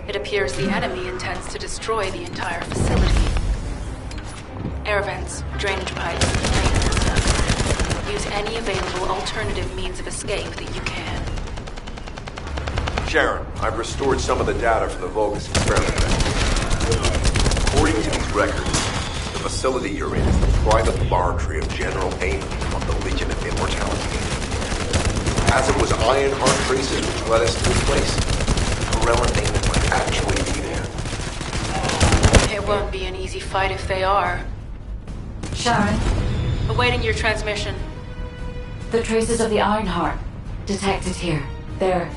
It appears the enemy intends to destroy the entire facility. Air vents, drainage pipes, maintenance ducts. Use any available alternative means of escape that you can. Sharon, I've restored some of the data from the Vulgus experiment. According to these records, the facility you're in is the private laboratory of General Amon of the Legion of Immortality. As it was Ironheart traces which led us to this place, Corell and Amon might actually be there. It won't be an easy fight if they are. Sharon, Awaiting your transmission. the traces of the Ironheart detected here. They're...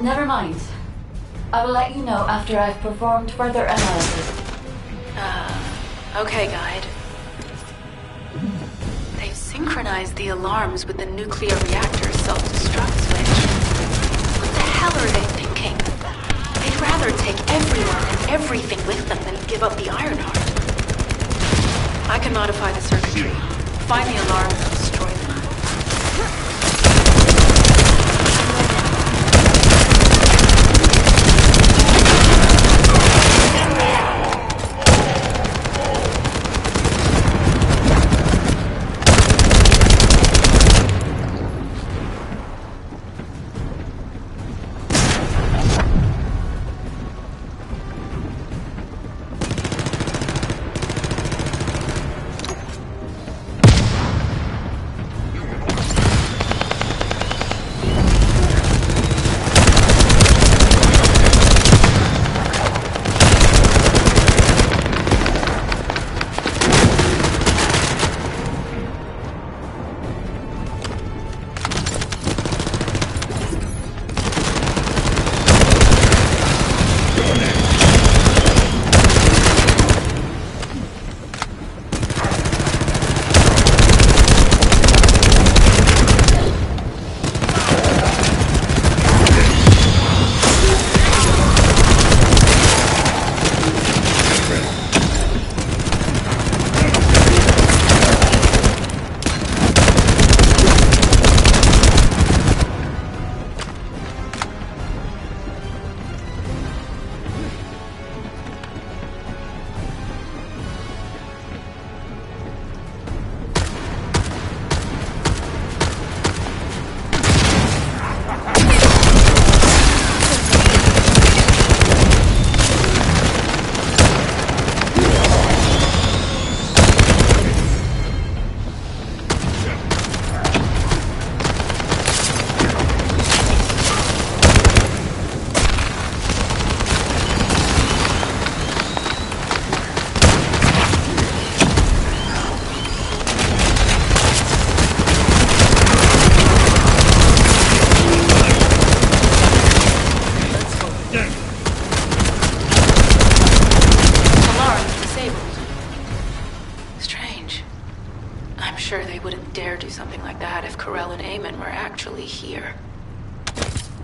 never mind. I will let you know after I've performed further analysis. Okay, Guide. They've synchronized the alarms with the nuclear reactor's self-destruct switch. What the hell are they thinking? They'd rather take everyone and everything with them than give up the Ironheart. I can modify the circuitry, find the alarms and destroy them.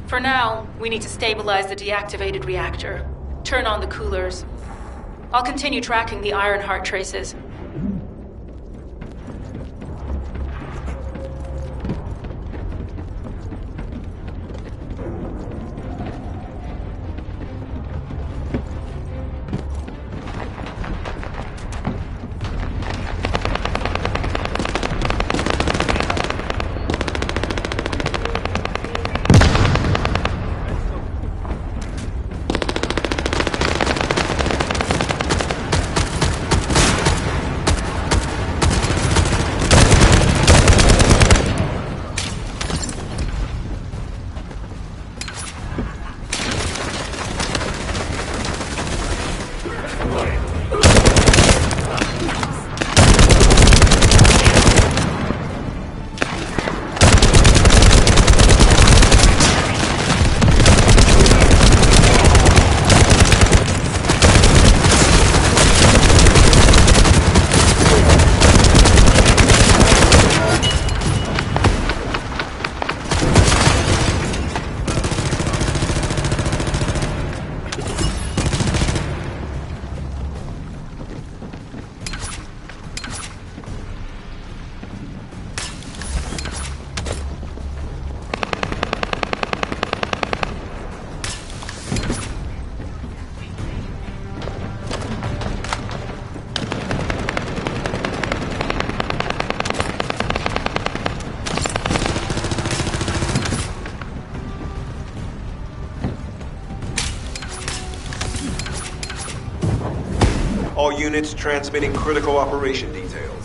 For now, we need to stabilize the deactivated reactor. Turn on the coolers. I'll continue tracking the Ironheart traces. units transmitting critical operation details.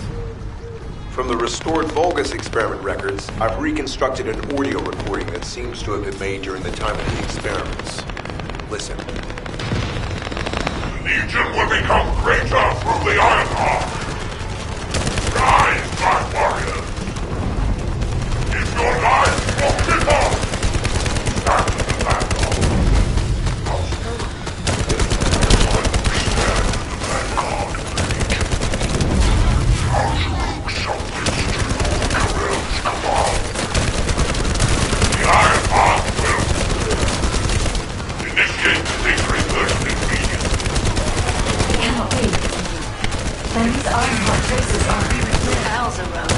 From the restored Vulgus experiment records, I've reconstructed an audio recording that seems to have been made during the time of the experiments. Listen. The Legion will become greater through the Ironheart. Rise, my warriors! If your lives will differ, stand in the vanguard. The Ironheart will initiate the secret burst immediately. We cannot wait. Then these Ironheart traces are... Alzarok.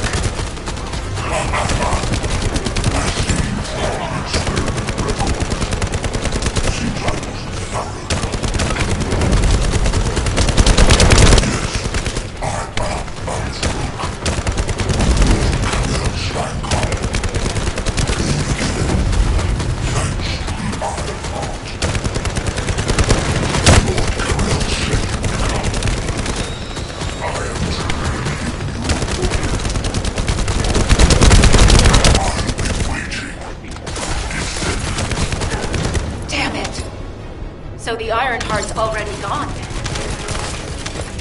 So the Ironheart's already gone.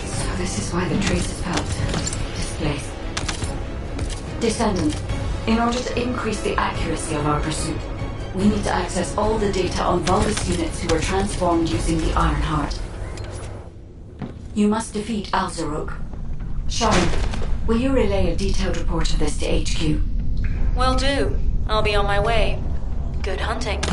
So this is why the traces felt displaced. Descendant, in order to increase the accuracy of our pursuit, we need to access all the data on Vulgus units who were transformed using the Ironheart. You must defeat Alzarok. Sharon, will you relay a detailed report of this to HQ? Will do. I'll be on my way. Good hunting.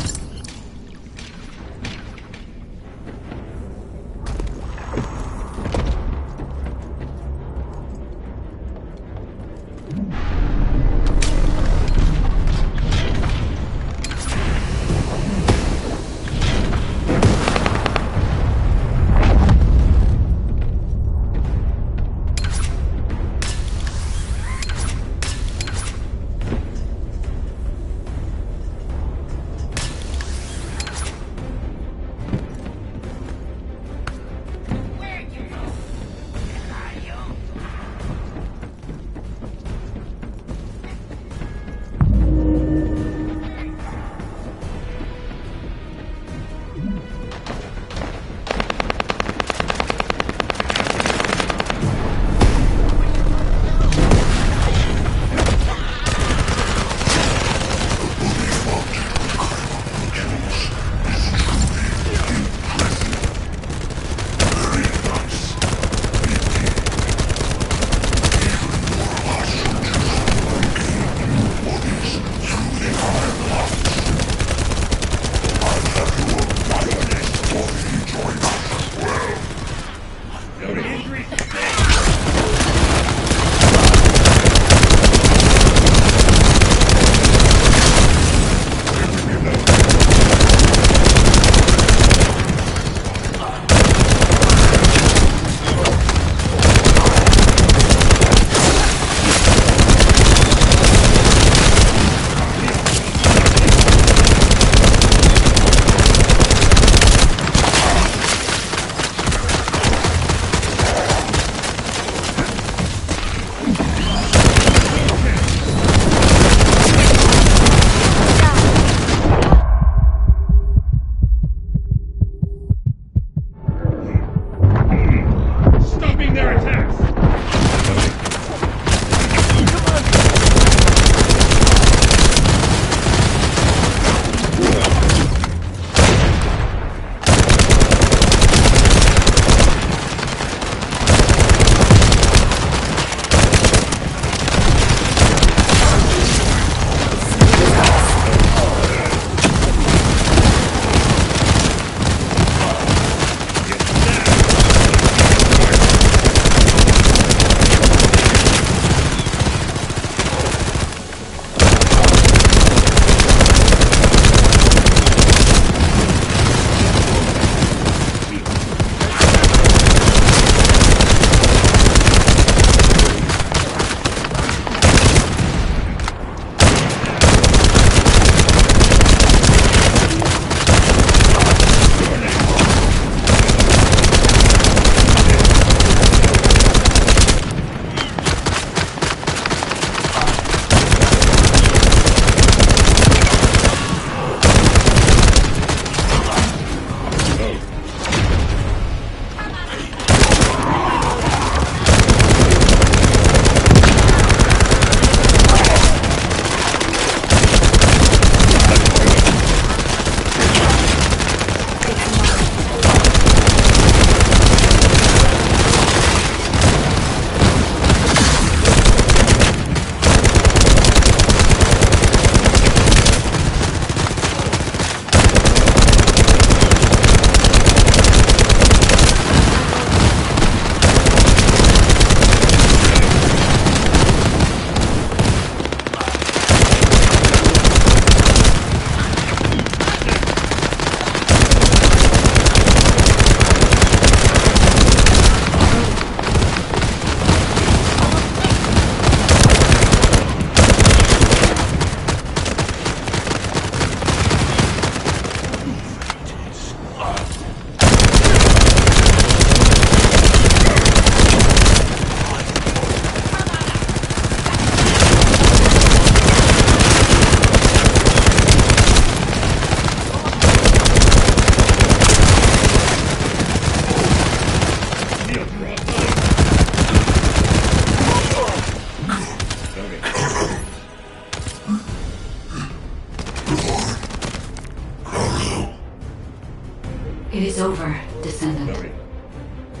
is over, Descendant.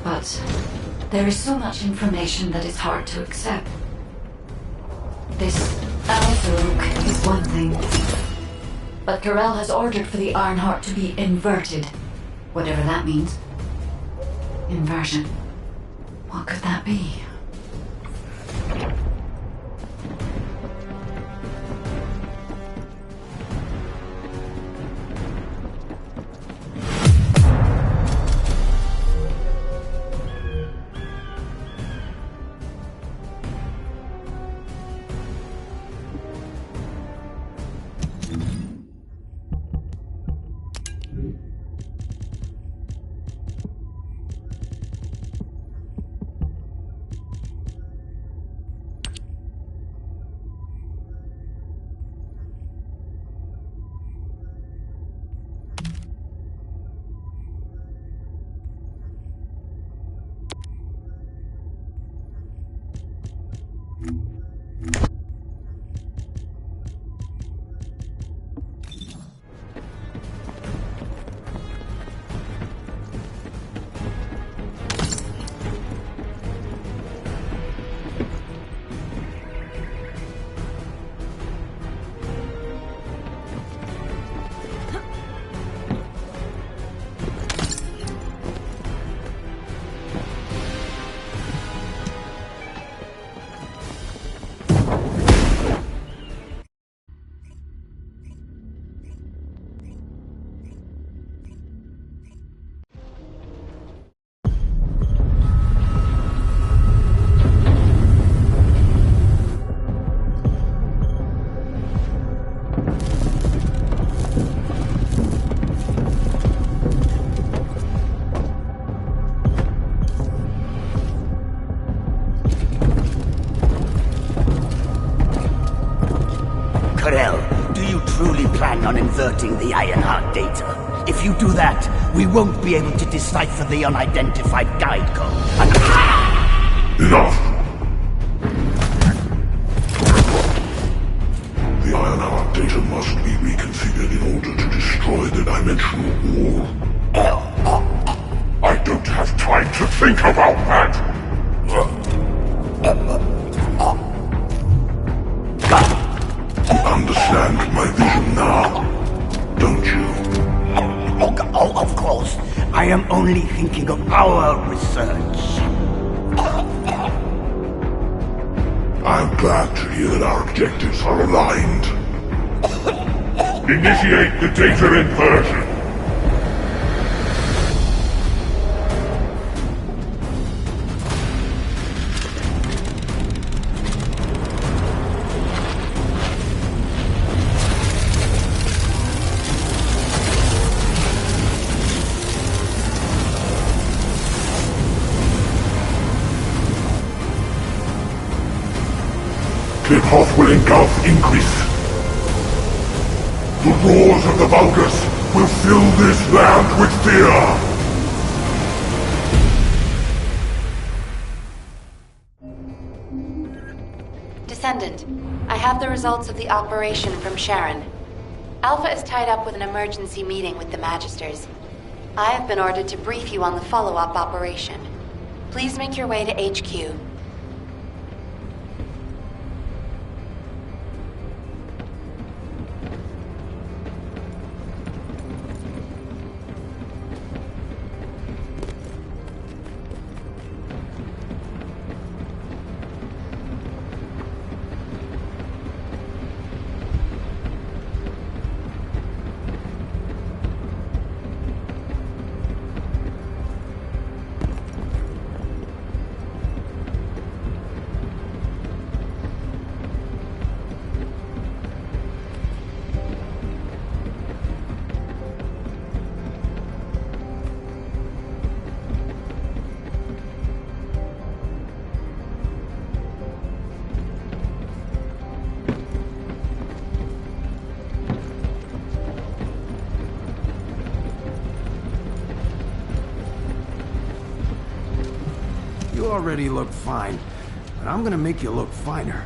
But there is so much information that is hard to accept. This Alpha is one thing. But Corel has ordered for the Ironheart to be inverted. Whatever that means. Inversion. What could that be? On inverting the Ironheart data. If you do that, we won't be able to decipher the unidentified guide code. Enough! The Ironheart data must be reconfigured in order to destroy the dimensional wall. I don't have time to think about that! You understand my vision now, don't you? Oh, of course. I am only thinking of our research. I'm glad to hear that our objectives are aligned. Initiate the data inversion. The path will engulf Increase. The roars of the Vulgus will fill this land with fear! Descendant, I have the results of the operation from Sharon. Alpha is tied up with an emergency meeting with the Magisters. I have been ordered to brief you on the follow-up operation. Please make your way to HQ. You already look fine, but I'm gonna make you look finer.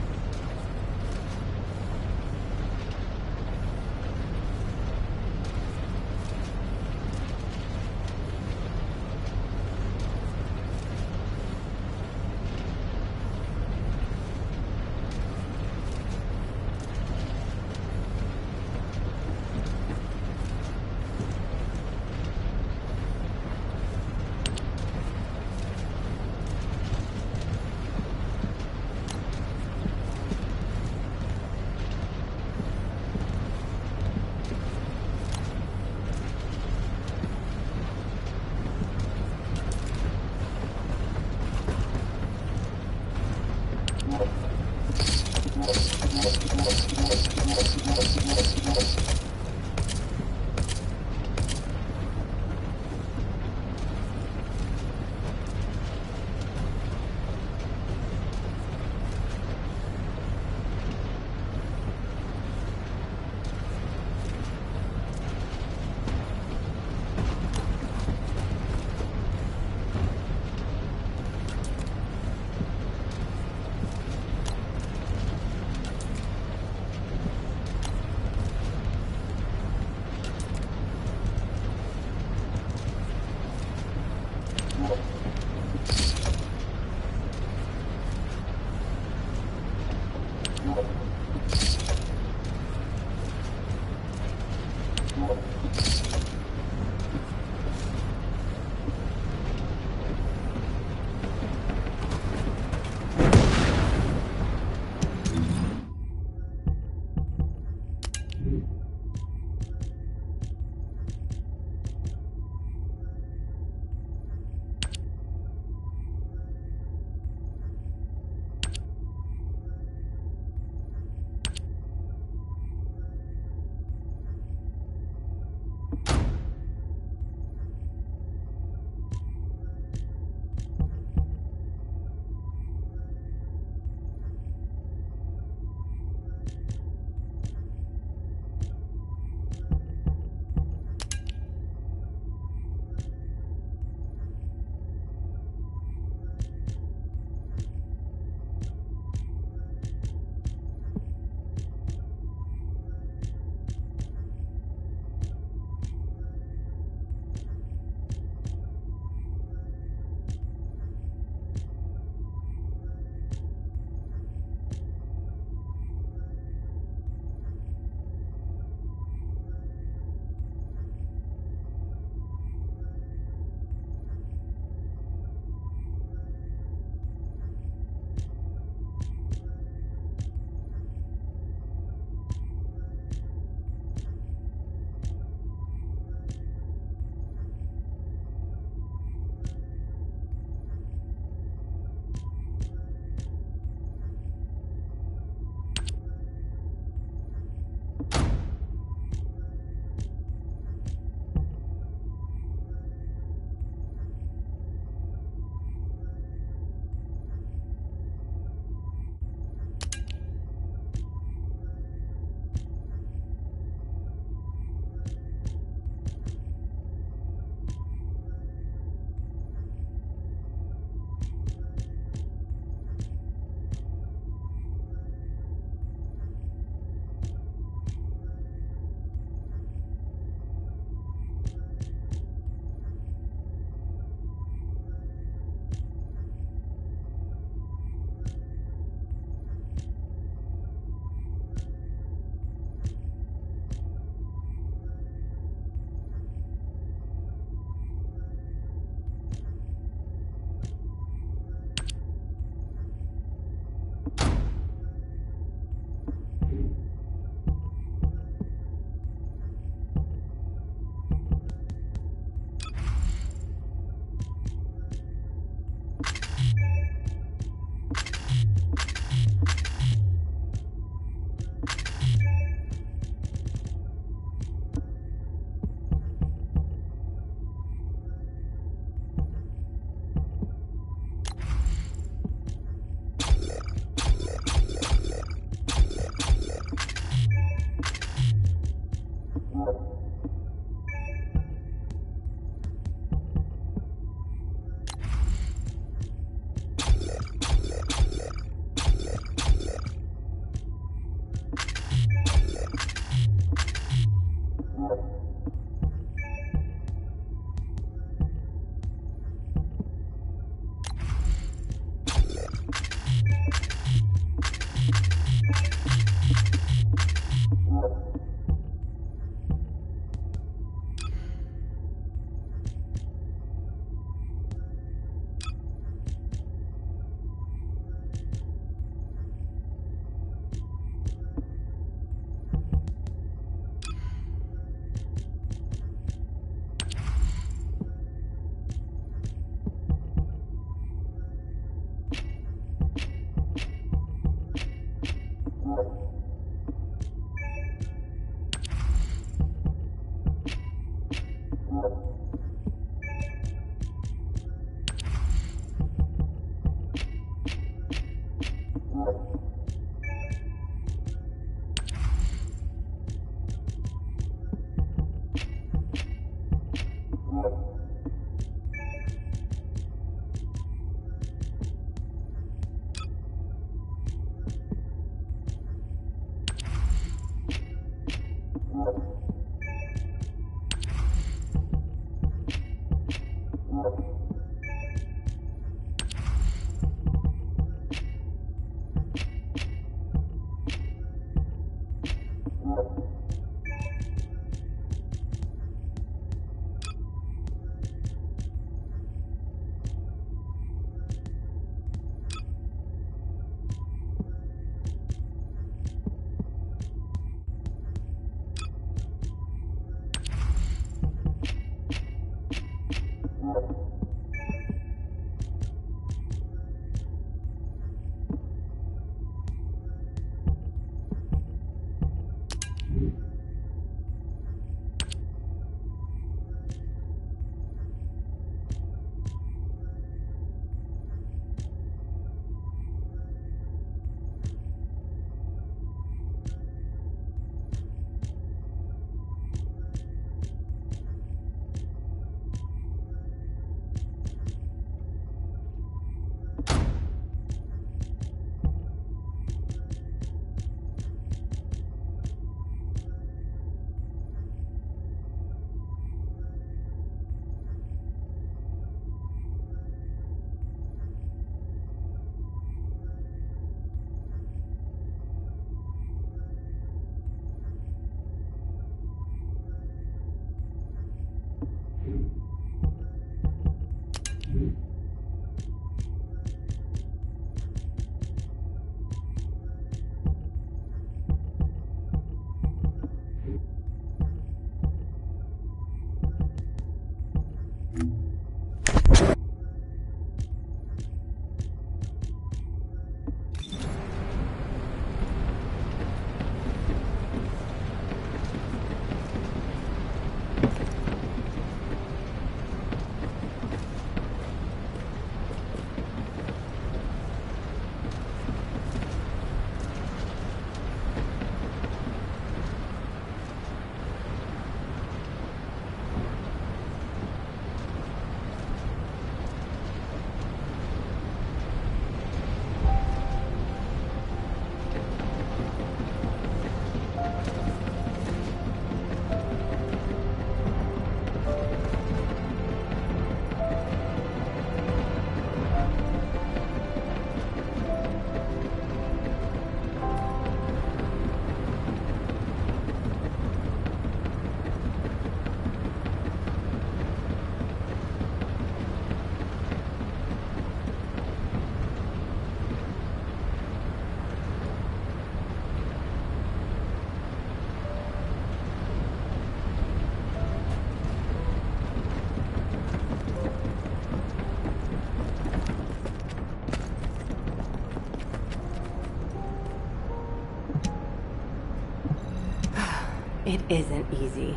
It isn't easy.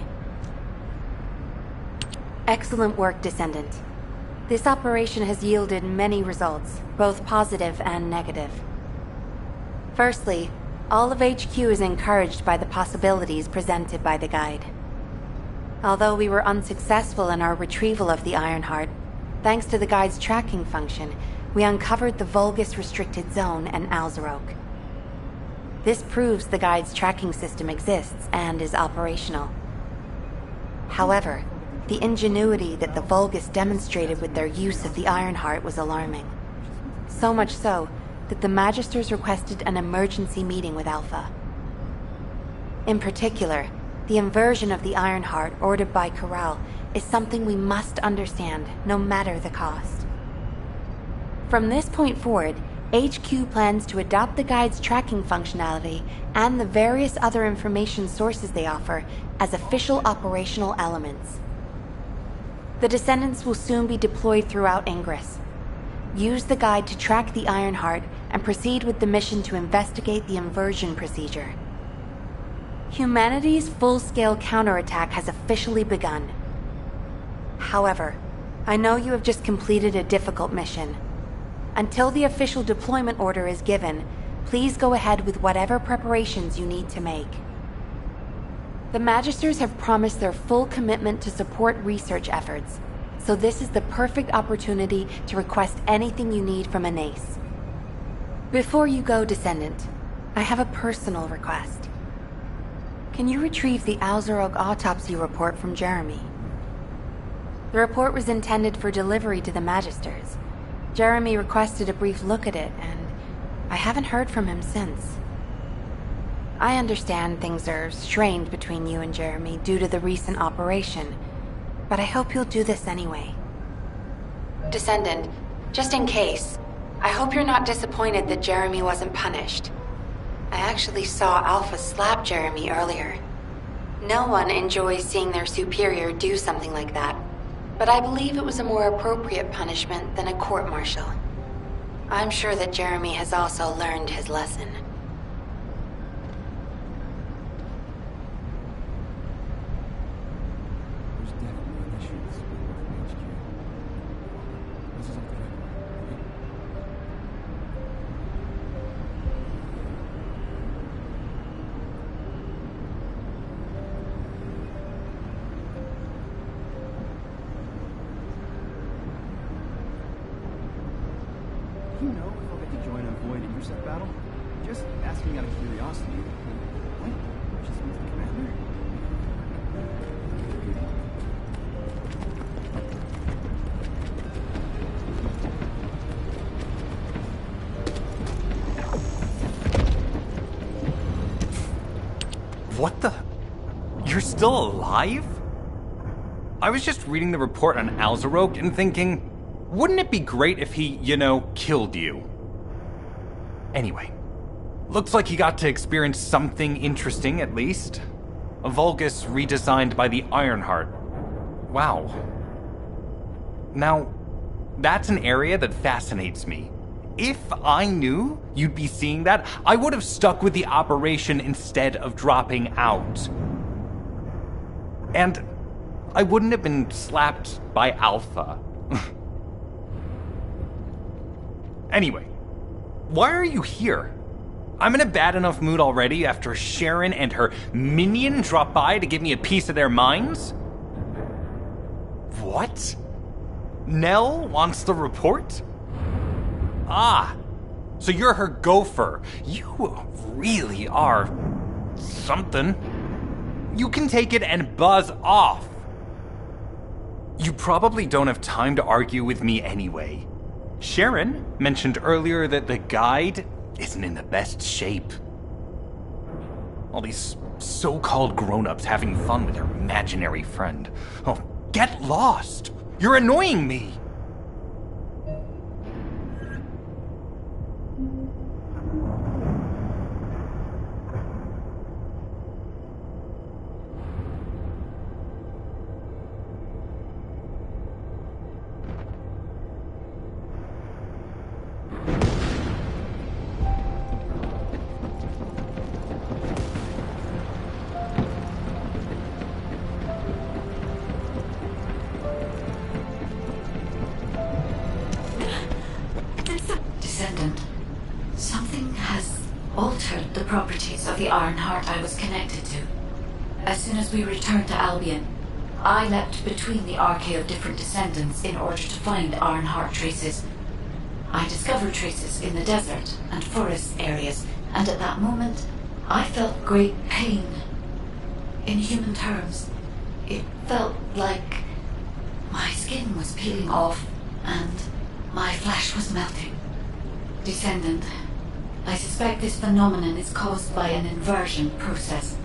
Excellent work, Descendant. This operation has yielded many results, both positive and negative. Firstly, all of HQ is encouraged by the possibilities presented by the guide. Although we were unsuccessful in our retrieval of the Ironheart, thanks to the guide's tracking function, we uncovered the Vulgus Restricted Zone and Alzarok. This proves the guide's tracking system exists and is operational. However, the ingenuity that the Vulgus demonstrated with their use of the Ironheart was alarming. So much so that the Magisters requested an emergency meeting with Alpha. In particular, the inversion of the Ironheart ordered by Corral is something we must understand, no matter the cost. From this point forward, HQ plans to adopt the guide's tracking functionality and the various other information sources they offer as official operational elements. The Descendants will soon be deployed throughout Ingress. Use the guide to track the Ironheart and proceed with the mission to investigate the inversion procedure. Humanity's full-scale counterattack has officially begun. However, I know you have just completed a difficult mission. Until the official deployment order is given, Please go ahead with whatever preparations you need to make. The Magisters have promised their full commitment to support research efforts, so this is the perfect opportunity to request anything you need from Anais. Before you go, Descendant, I have a personal request. Can you retrieve the Alzarog autopsy report from Jeremy? The report was intended for delivery to the Magisters. Jeremy requested a brief look at it, and I haven't heard from him since. I understand things are strained between you and Jeremy due to the recent operation, but I hope you'll do this anyway. Descendant, just in case, I hope you're not disappointed that Jeremy wasn't punished. I actually saw Alpha slap Jeremy earlier. No one enjoys seeing their superior do something like that, but I believe it was a more appropriate punishment than a court-martial. I'm sure that Jeremy has also learned his lesson. Do you know if I'll get to join a Void Intercept battle? Just asking out of curiosity. What? Just meet the commander? What the? You're still alive? I was just reading the report on Alzarog and thinking, wouldn't it be great if he, killed you? Anyway, looks like he got to experience something interesting at least. A Vulgus redesigned by the Ironheart. Wow. Now, that's an area that fascinates me. If I knew you'd be seeing that, I would have stuck with the operation instead of dropping out. And I wouldn't have been slapped by Alpha. Anyway, why are you here? I'm in a bad enough mood already after Sharon and her minion drop by to give me a piece of their minds? What? Nell wants the report? Ah, so you're her gopher. You really are something. You can take it and buzz off. You probably don't have time to argue with me anyway. Sharon mentioned earlier that the guide isn't in the best shape. All these so-called grown-ups having fun with their imaginary friend. Oh, get lost! You're annoying me! Descendant, something has altered the properties of the Ironheart I was connected to. As soon as we returned to Albion, I leapt between the arcade of different descendants in order to find Ironheart traces. I discovered traces in the desert and forest areas, and at that moment, I felt great pain. In human terms, it felt like my skin was peeling off and my flesh was melting. Descendant, I suspect this phenomenon is caused by an inversion process.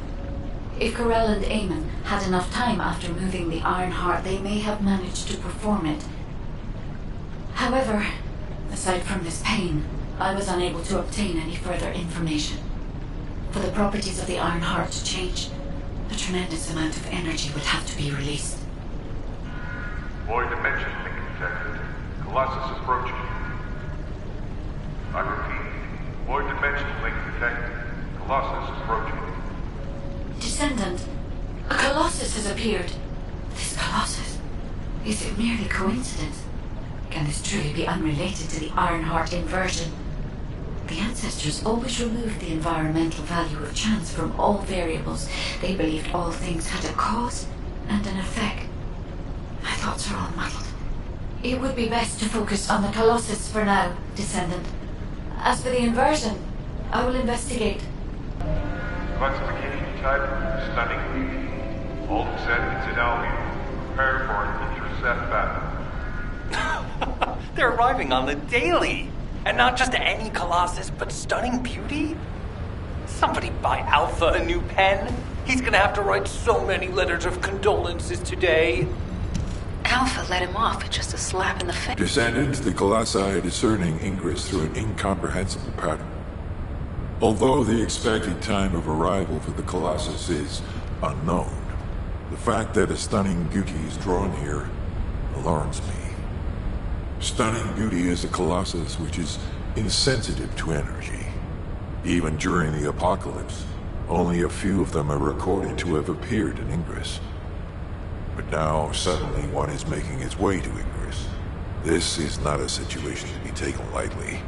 If Corell and Eamon had enough time after moving the Ironheart, they may have managed to perform it. However, aside from this pain, I was unable to obtain any further information. For the properties of the Ironheart to change, a tremendous amount of energy would have to be released. Void dimension link detected. Colossus approaching. I repeat, void dimension link detected. Colossus approaching. Descendant, a Colossus has appeared. This Colossus, is it merely coincidence? Can this truly be unrelated to the Ironheart inversion? The ancestors always removed the environmental value of chance from all variables. They believed all things had a cause and an effect. My thoughts are all muddled. It would be best to focus on the Colossus for now, Descendant. As for the inversion, I will investigate. Classification type, stunning beauty. All descendants in Albion. Prepare for an intercept battle. They're arriving on the daily! And not just any Colossus, but stunning beauty? Somebody buy Alpha a new pen? He's gonna have to write so many letters of condolences today. Alpha let him off with just a slap in the face. Descendant, the Colossi are discerning ingress through an incomprehensible pattern. Although the expected time of arrival for the Colossus is unknown, the fact that a stunning beauty is drawn here alarms me. Stunning beauty is a Colossus which is insensitive to energy. Even during the apocalypse, only a few of them are recorded to have appeared in Ingress. But now, suddenly, one is making its way to Ingress. This is not a situation to be taken lightly.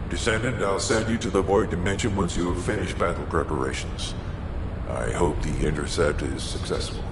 Descendant, I'll send you to the Void Dimension once you have finished battle preparations. I hope the intercept is successful.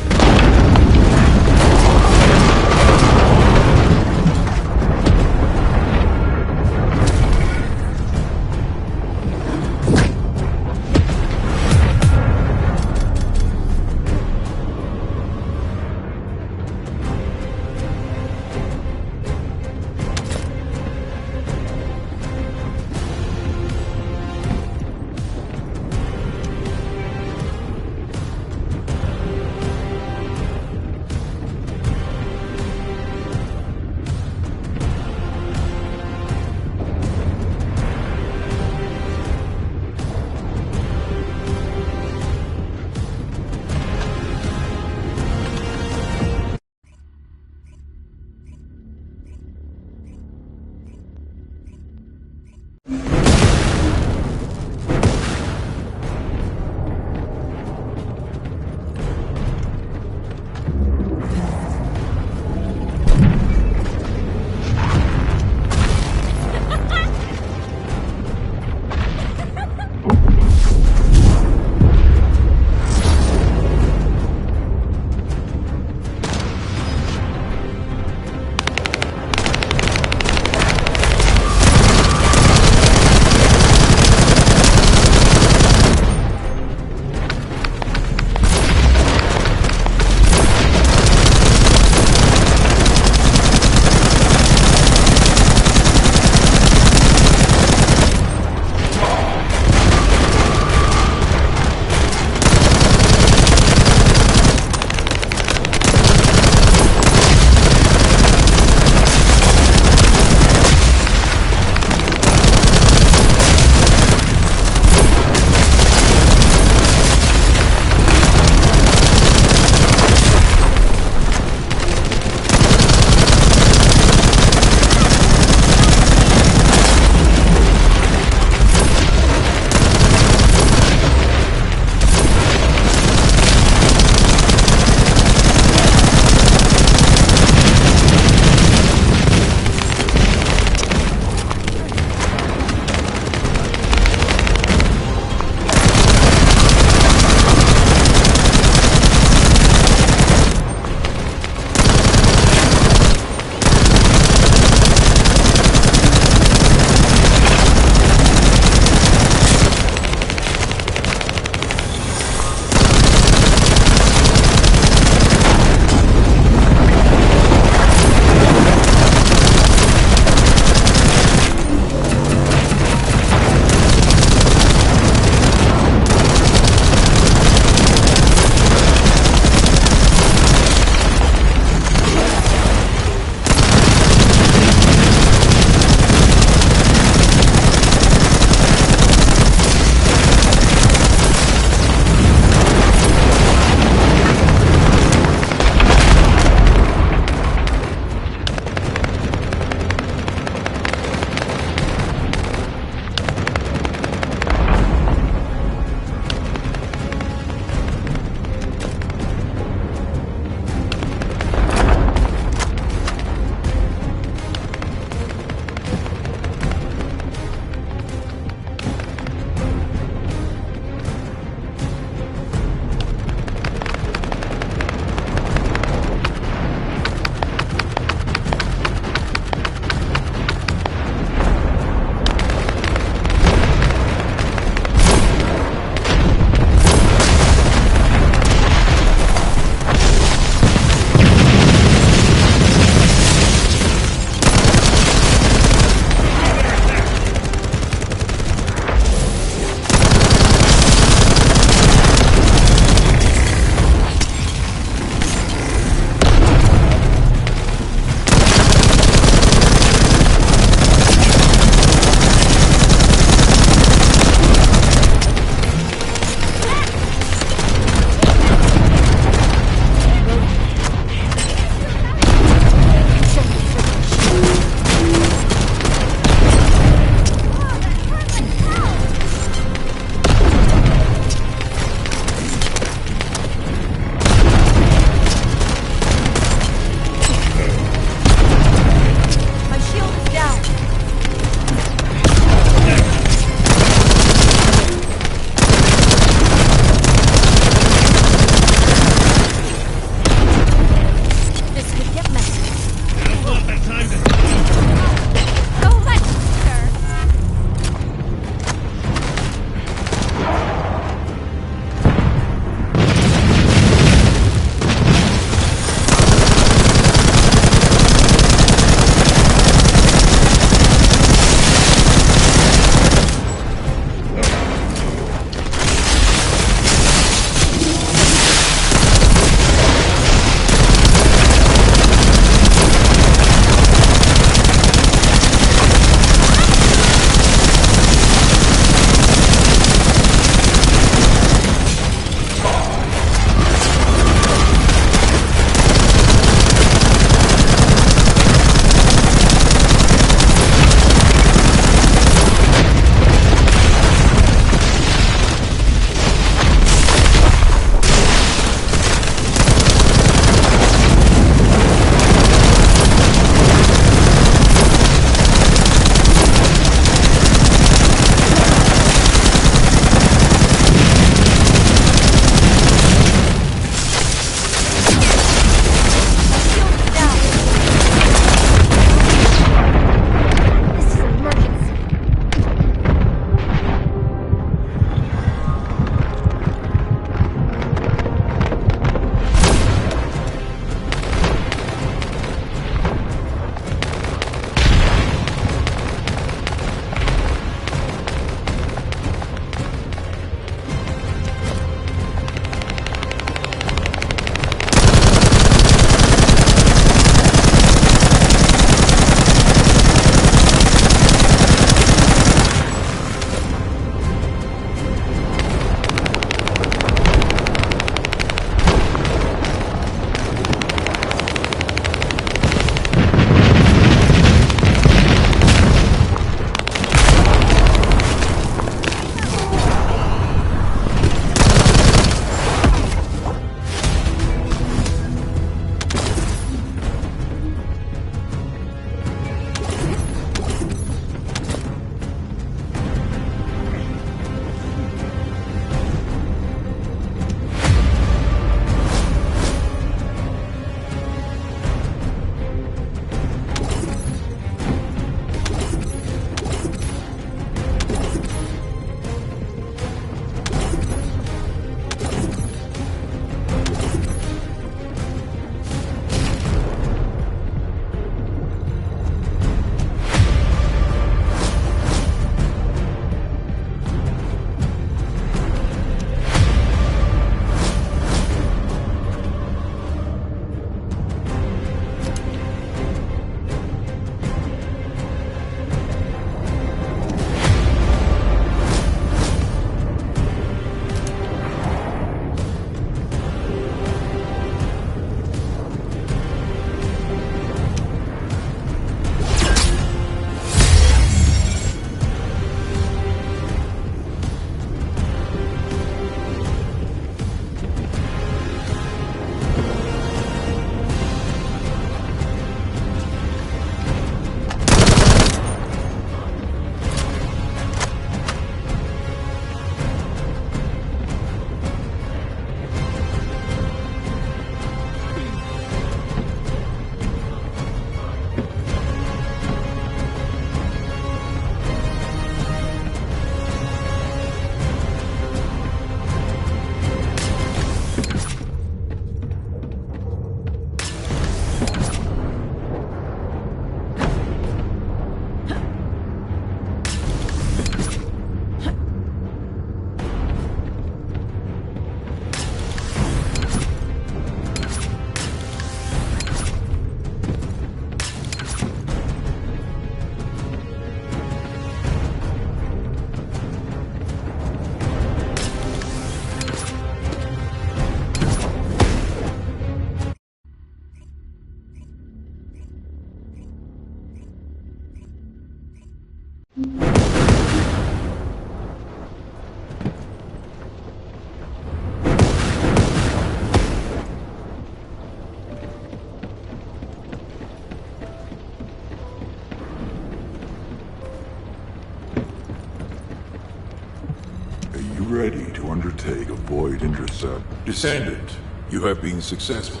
to undertake a void intercept. Descendant, you have been successful.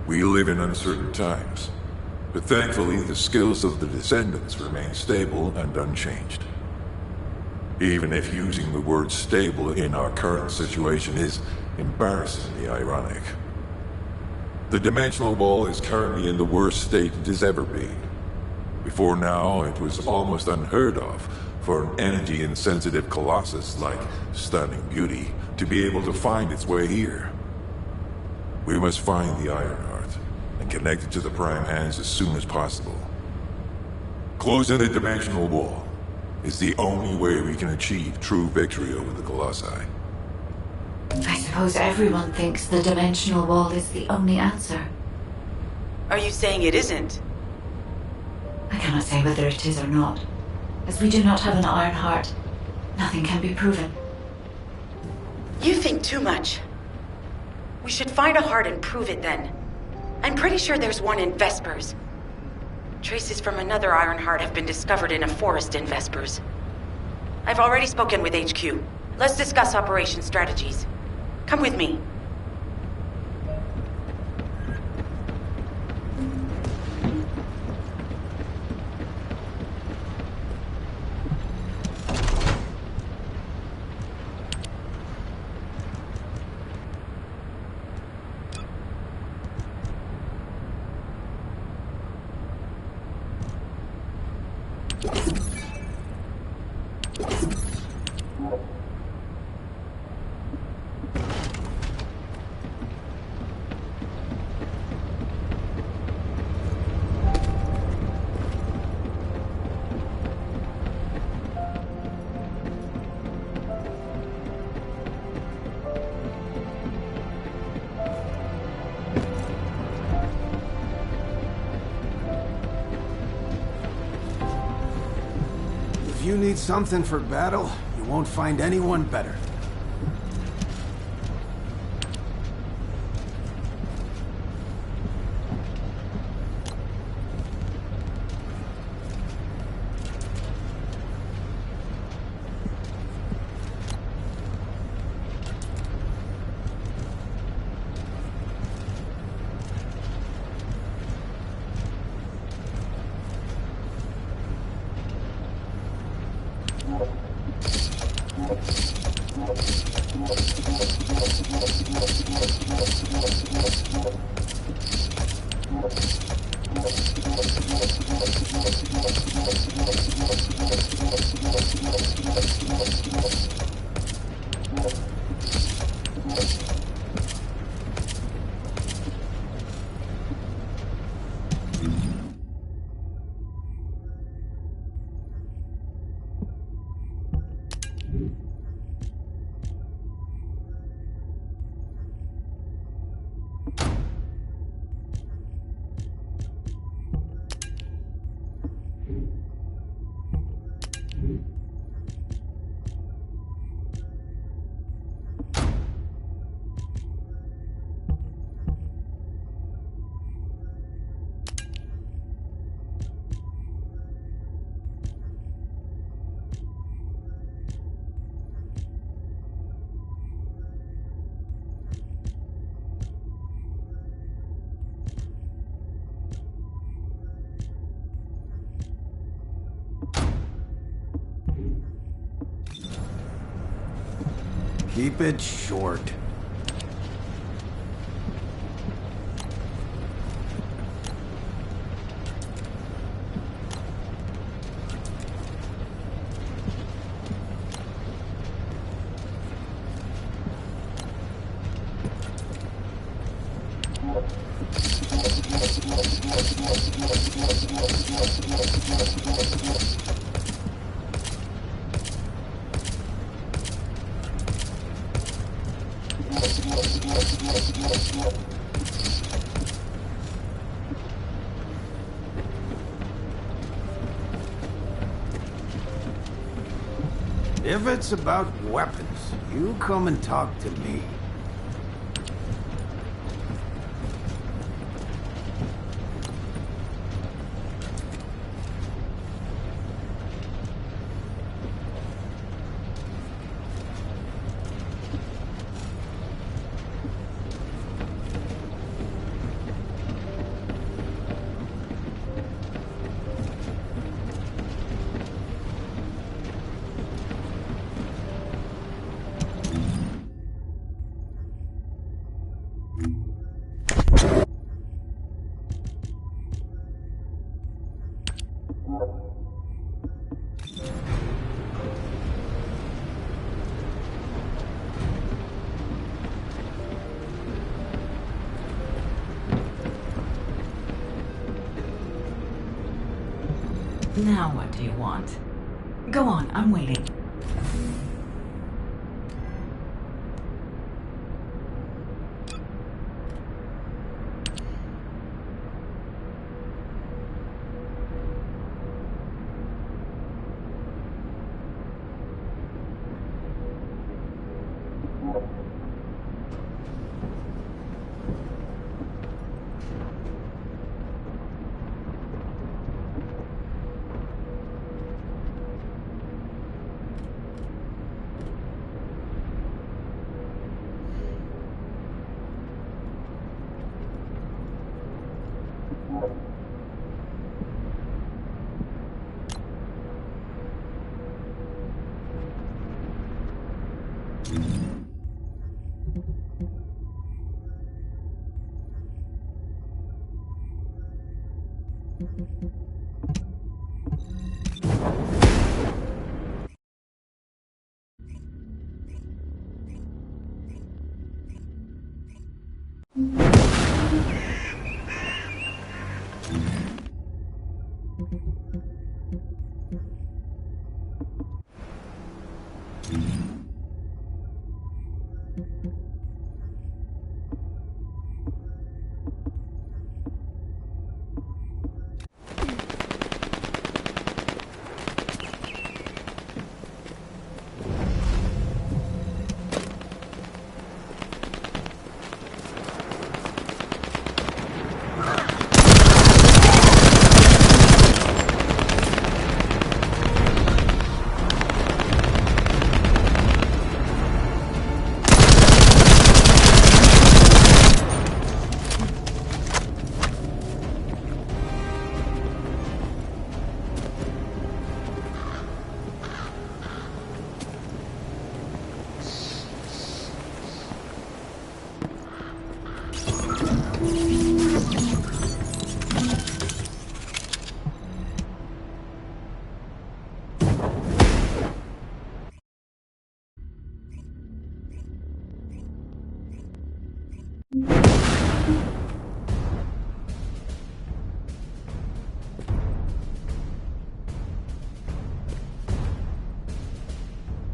We live in uncertain times, but thankfully the skills of the Descendants remain stable and unchanged. Even if using the word stable in our current situation is embarrassingly ironic. The dimensional wall is currently in the worst state it has ever been. Before now, it was almost unheard of for an energy-insensitive colossus like Stunning Beauty to be able to find its way here. We must find the Ironheart and connect it to the Prime Hands as soon as possible. Closing the dimensional wall is the only way we can achieve true victory over the Colossi. I suppose everyone thinks the dimensional wall is the only answer. Are you saying it isn't? I cannot say whether it is or not. As we do not have an Iron Heart, nothing can be proven. You think too much. We should find a heart and prove it then. I'm pretty sure there's one in Vespers. Traces from another Iron Heart have been discovered in a forest in Vespers. I've already spoken with HQ. Let's discuss operation strategies. Come with me. If you need something for battle, you won't find anyone better. Keep it short. If it's about weapons, you come and talk to me. Now what do you want? Go on, I'm waiting.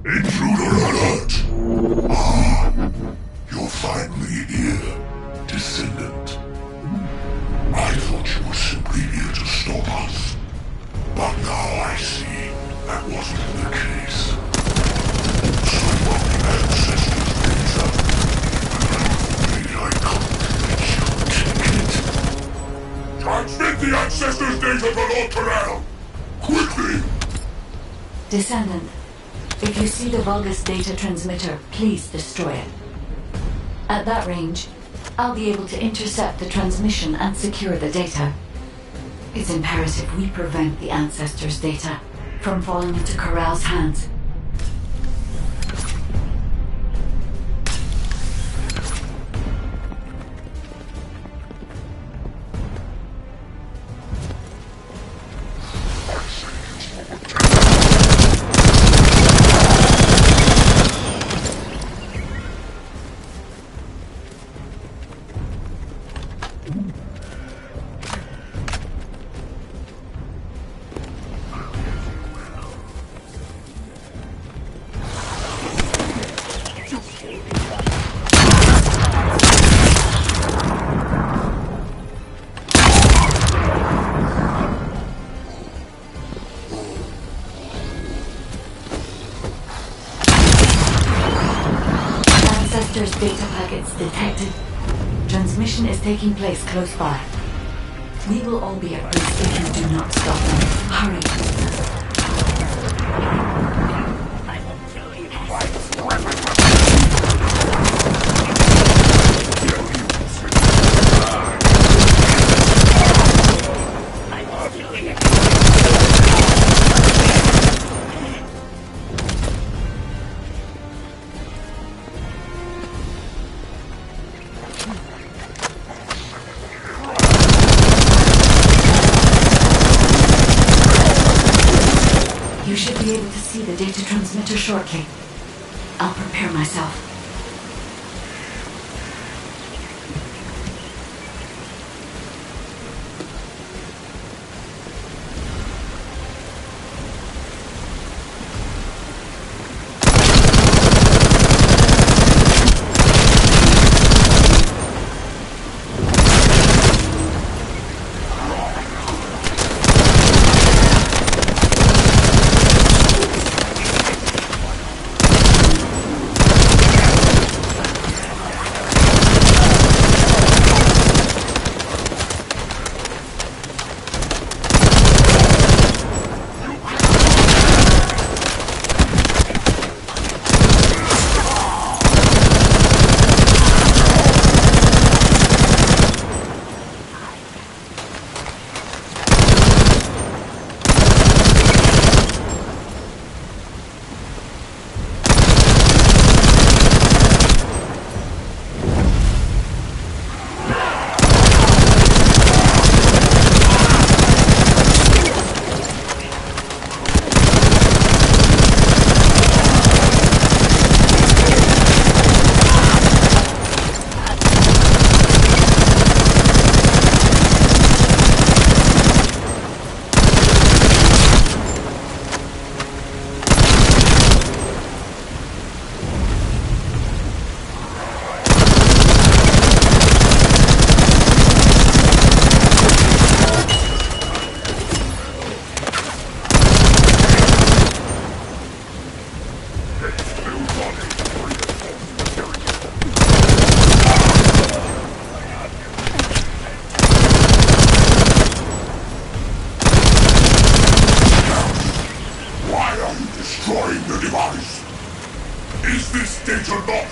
Intruder alert! Ah, you're finally here, Descendant. I thought you were simply here to stop us. But now I see that wasn't the case. Some of the ancestors' data, and I couldn't let you take it. Transmit the ancestors' data to Lord Terrell! Quickly! Descendant, if you see the Vulgus data transmitter, please destroy it. At that range, I'll be able to intercept the transmission and secure the data. It's imperative we prevent the Ancestors' data from falling into Corral's hands. Ancestors data packets detected. Transmission is taking place close by. We will all be at risk if you do not stop them. Hurry. You should be able to see the data transmitter shortly. I'll prepare myself.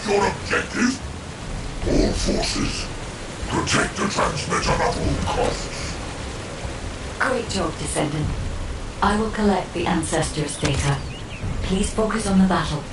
your objective? All forces, protect the transmitter at all costs. Great job, Descendant. I will collect the Ancestors' data. Please focus on the battle.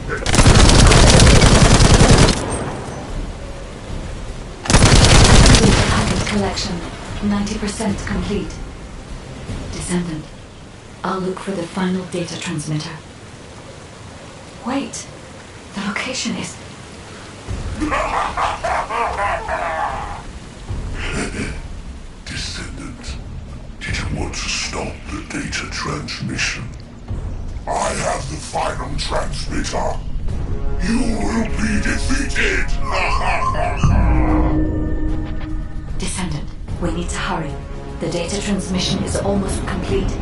Packet collection, 90% complete. Descendant, I'll look for the final data transmitter. Wait, the location is... Descendant, did you want to stop the data transmission? I have the final transmitter. You will be defeated! Descendant, we need to hurry. The data transmission is almost complete.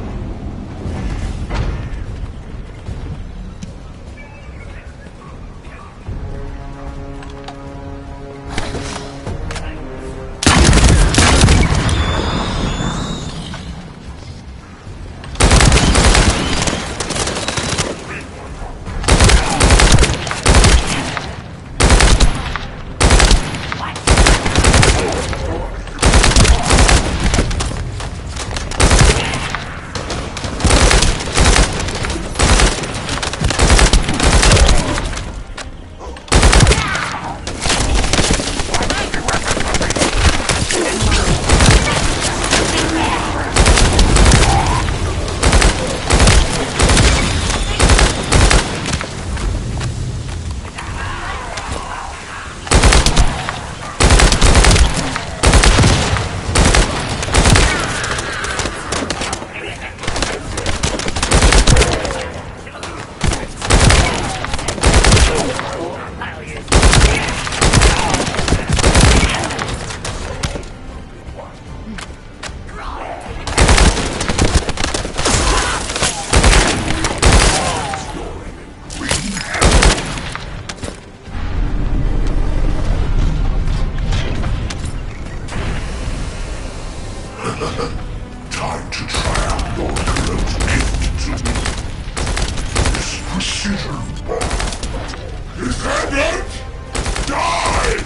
Time to try out your close gift to me. This precision bomb. Descendant! Die!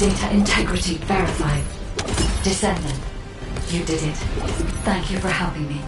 Data integrity verified. Descendant, you did it. Thank you for helping me.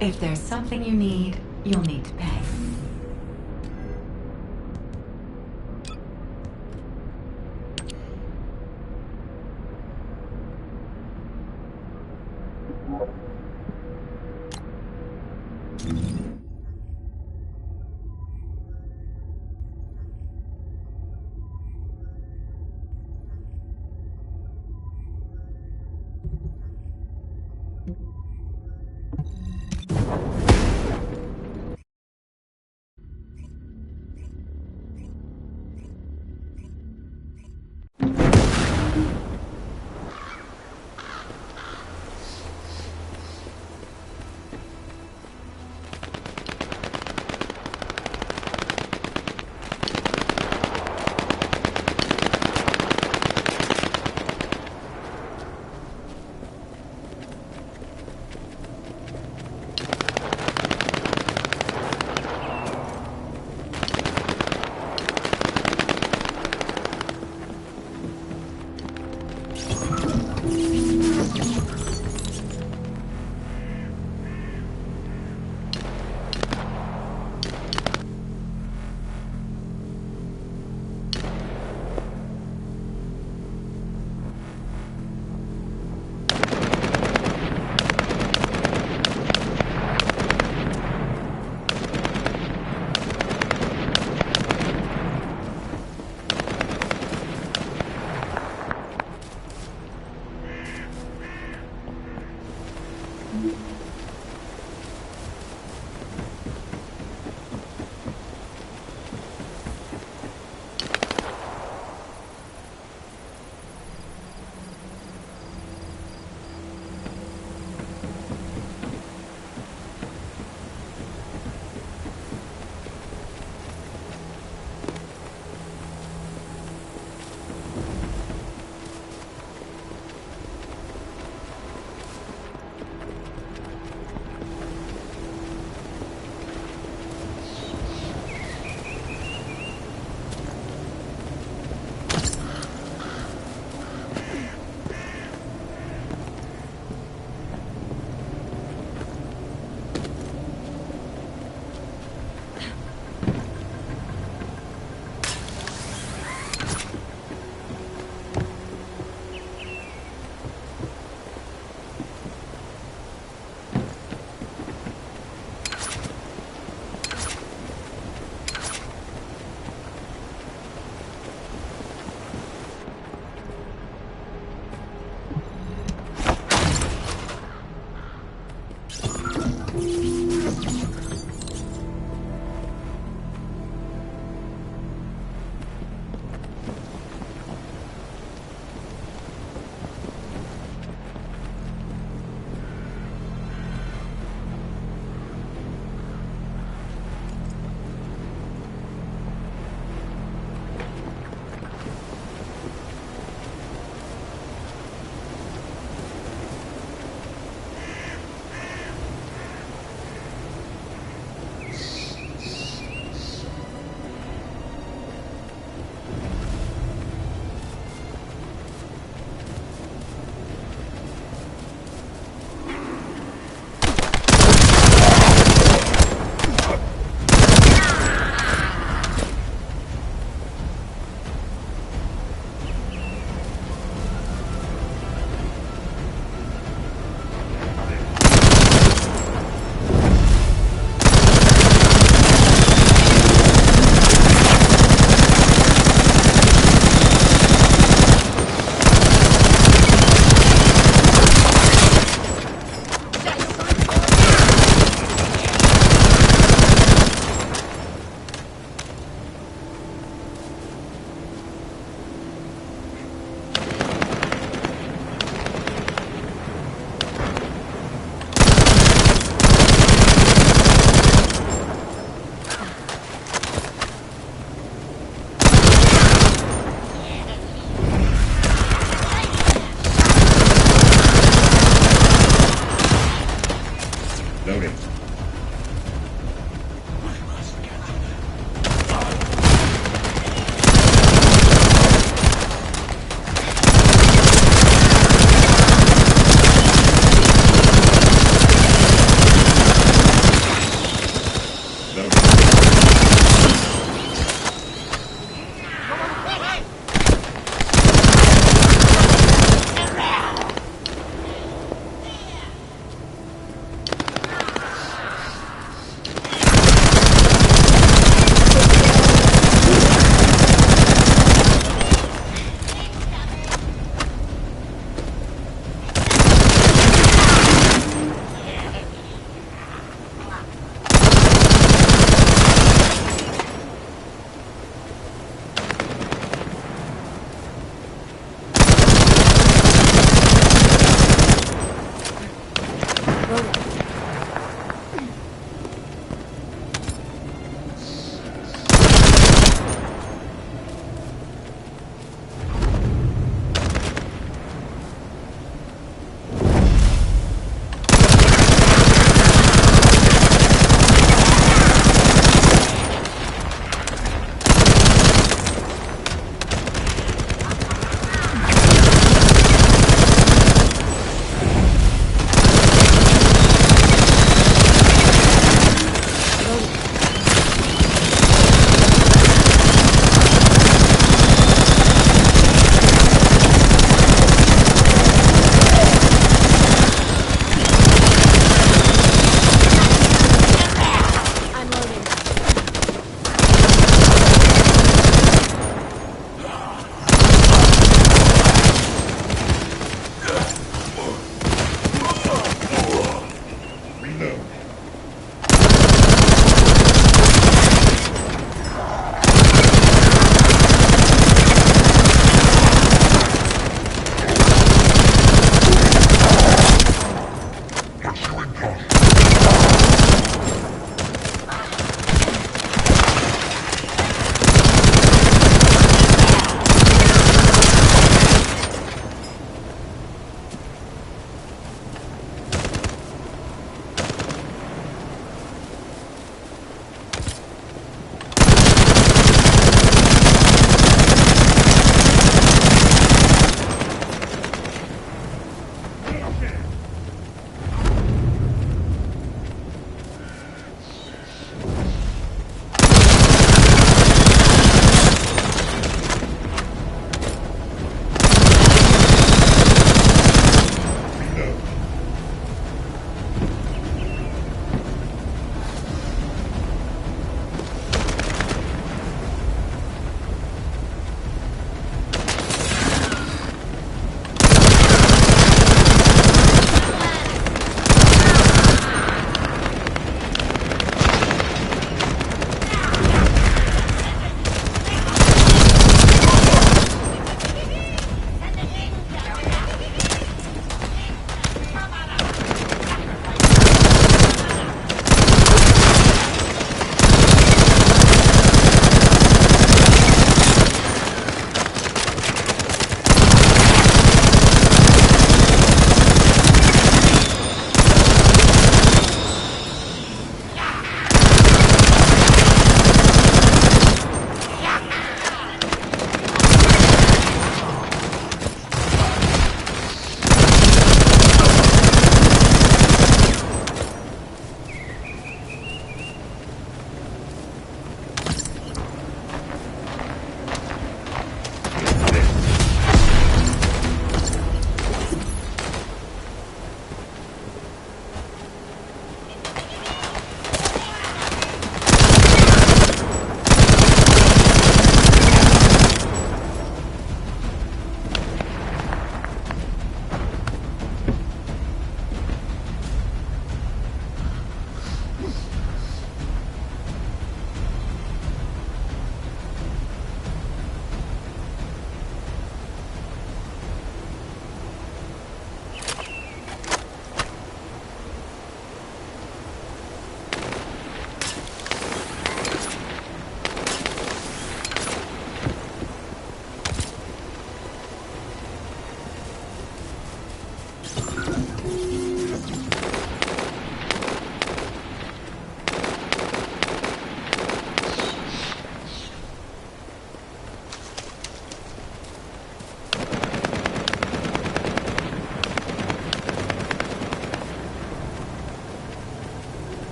If there's something you need, you'll need to pay.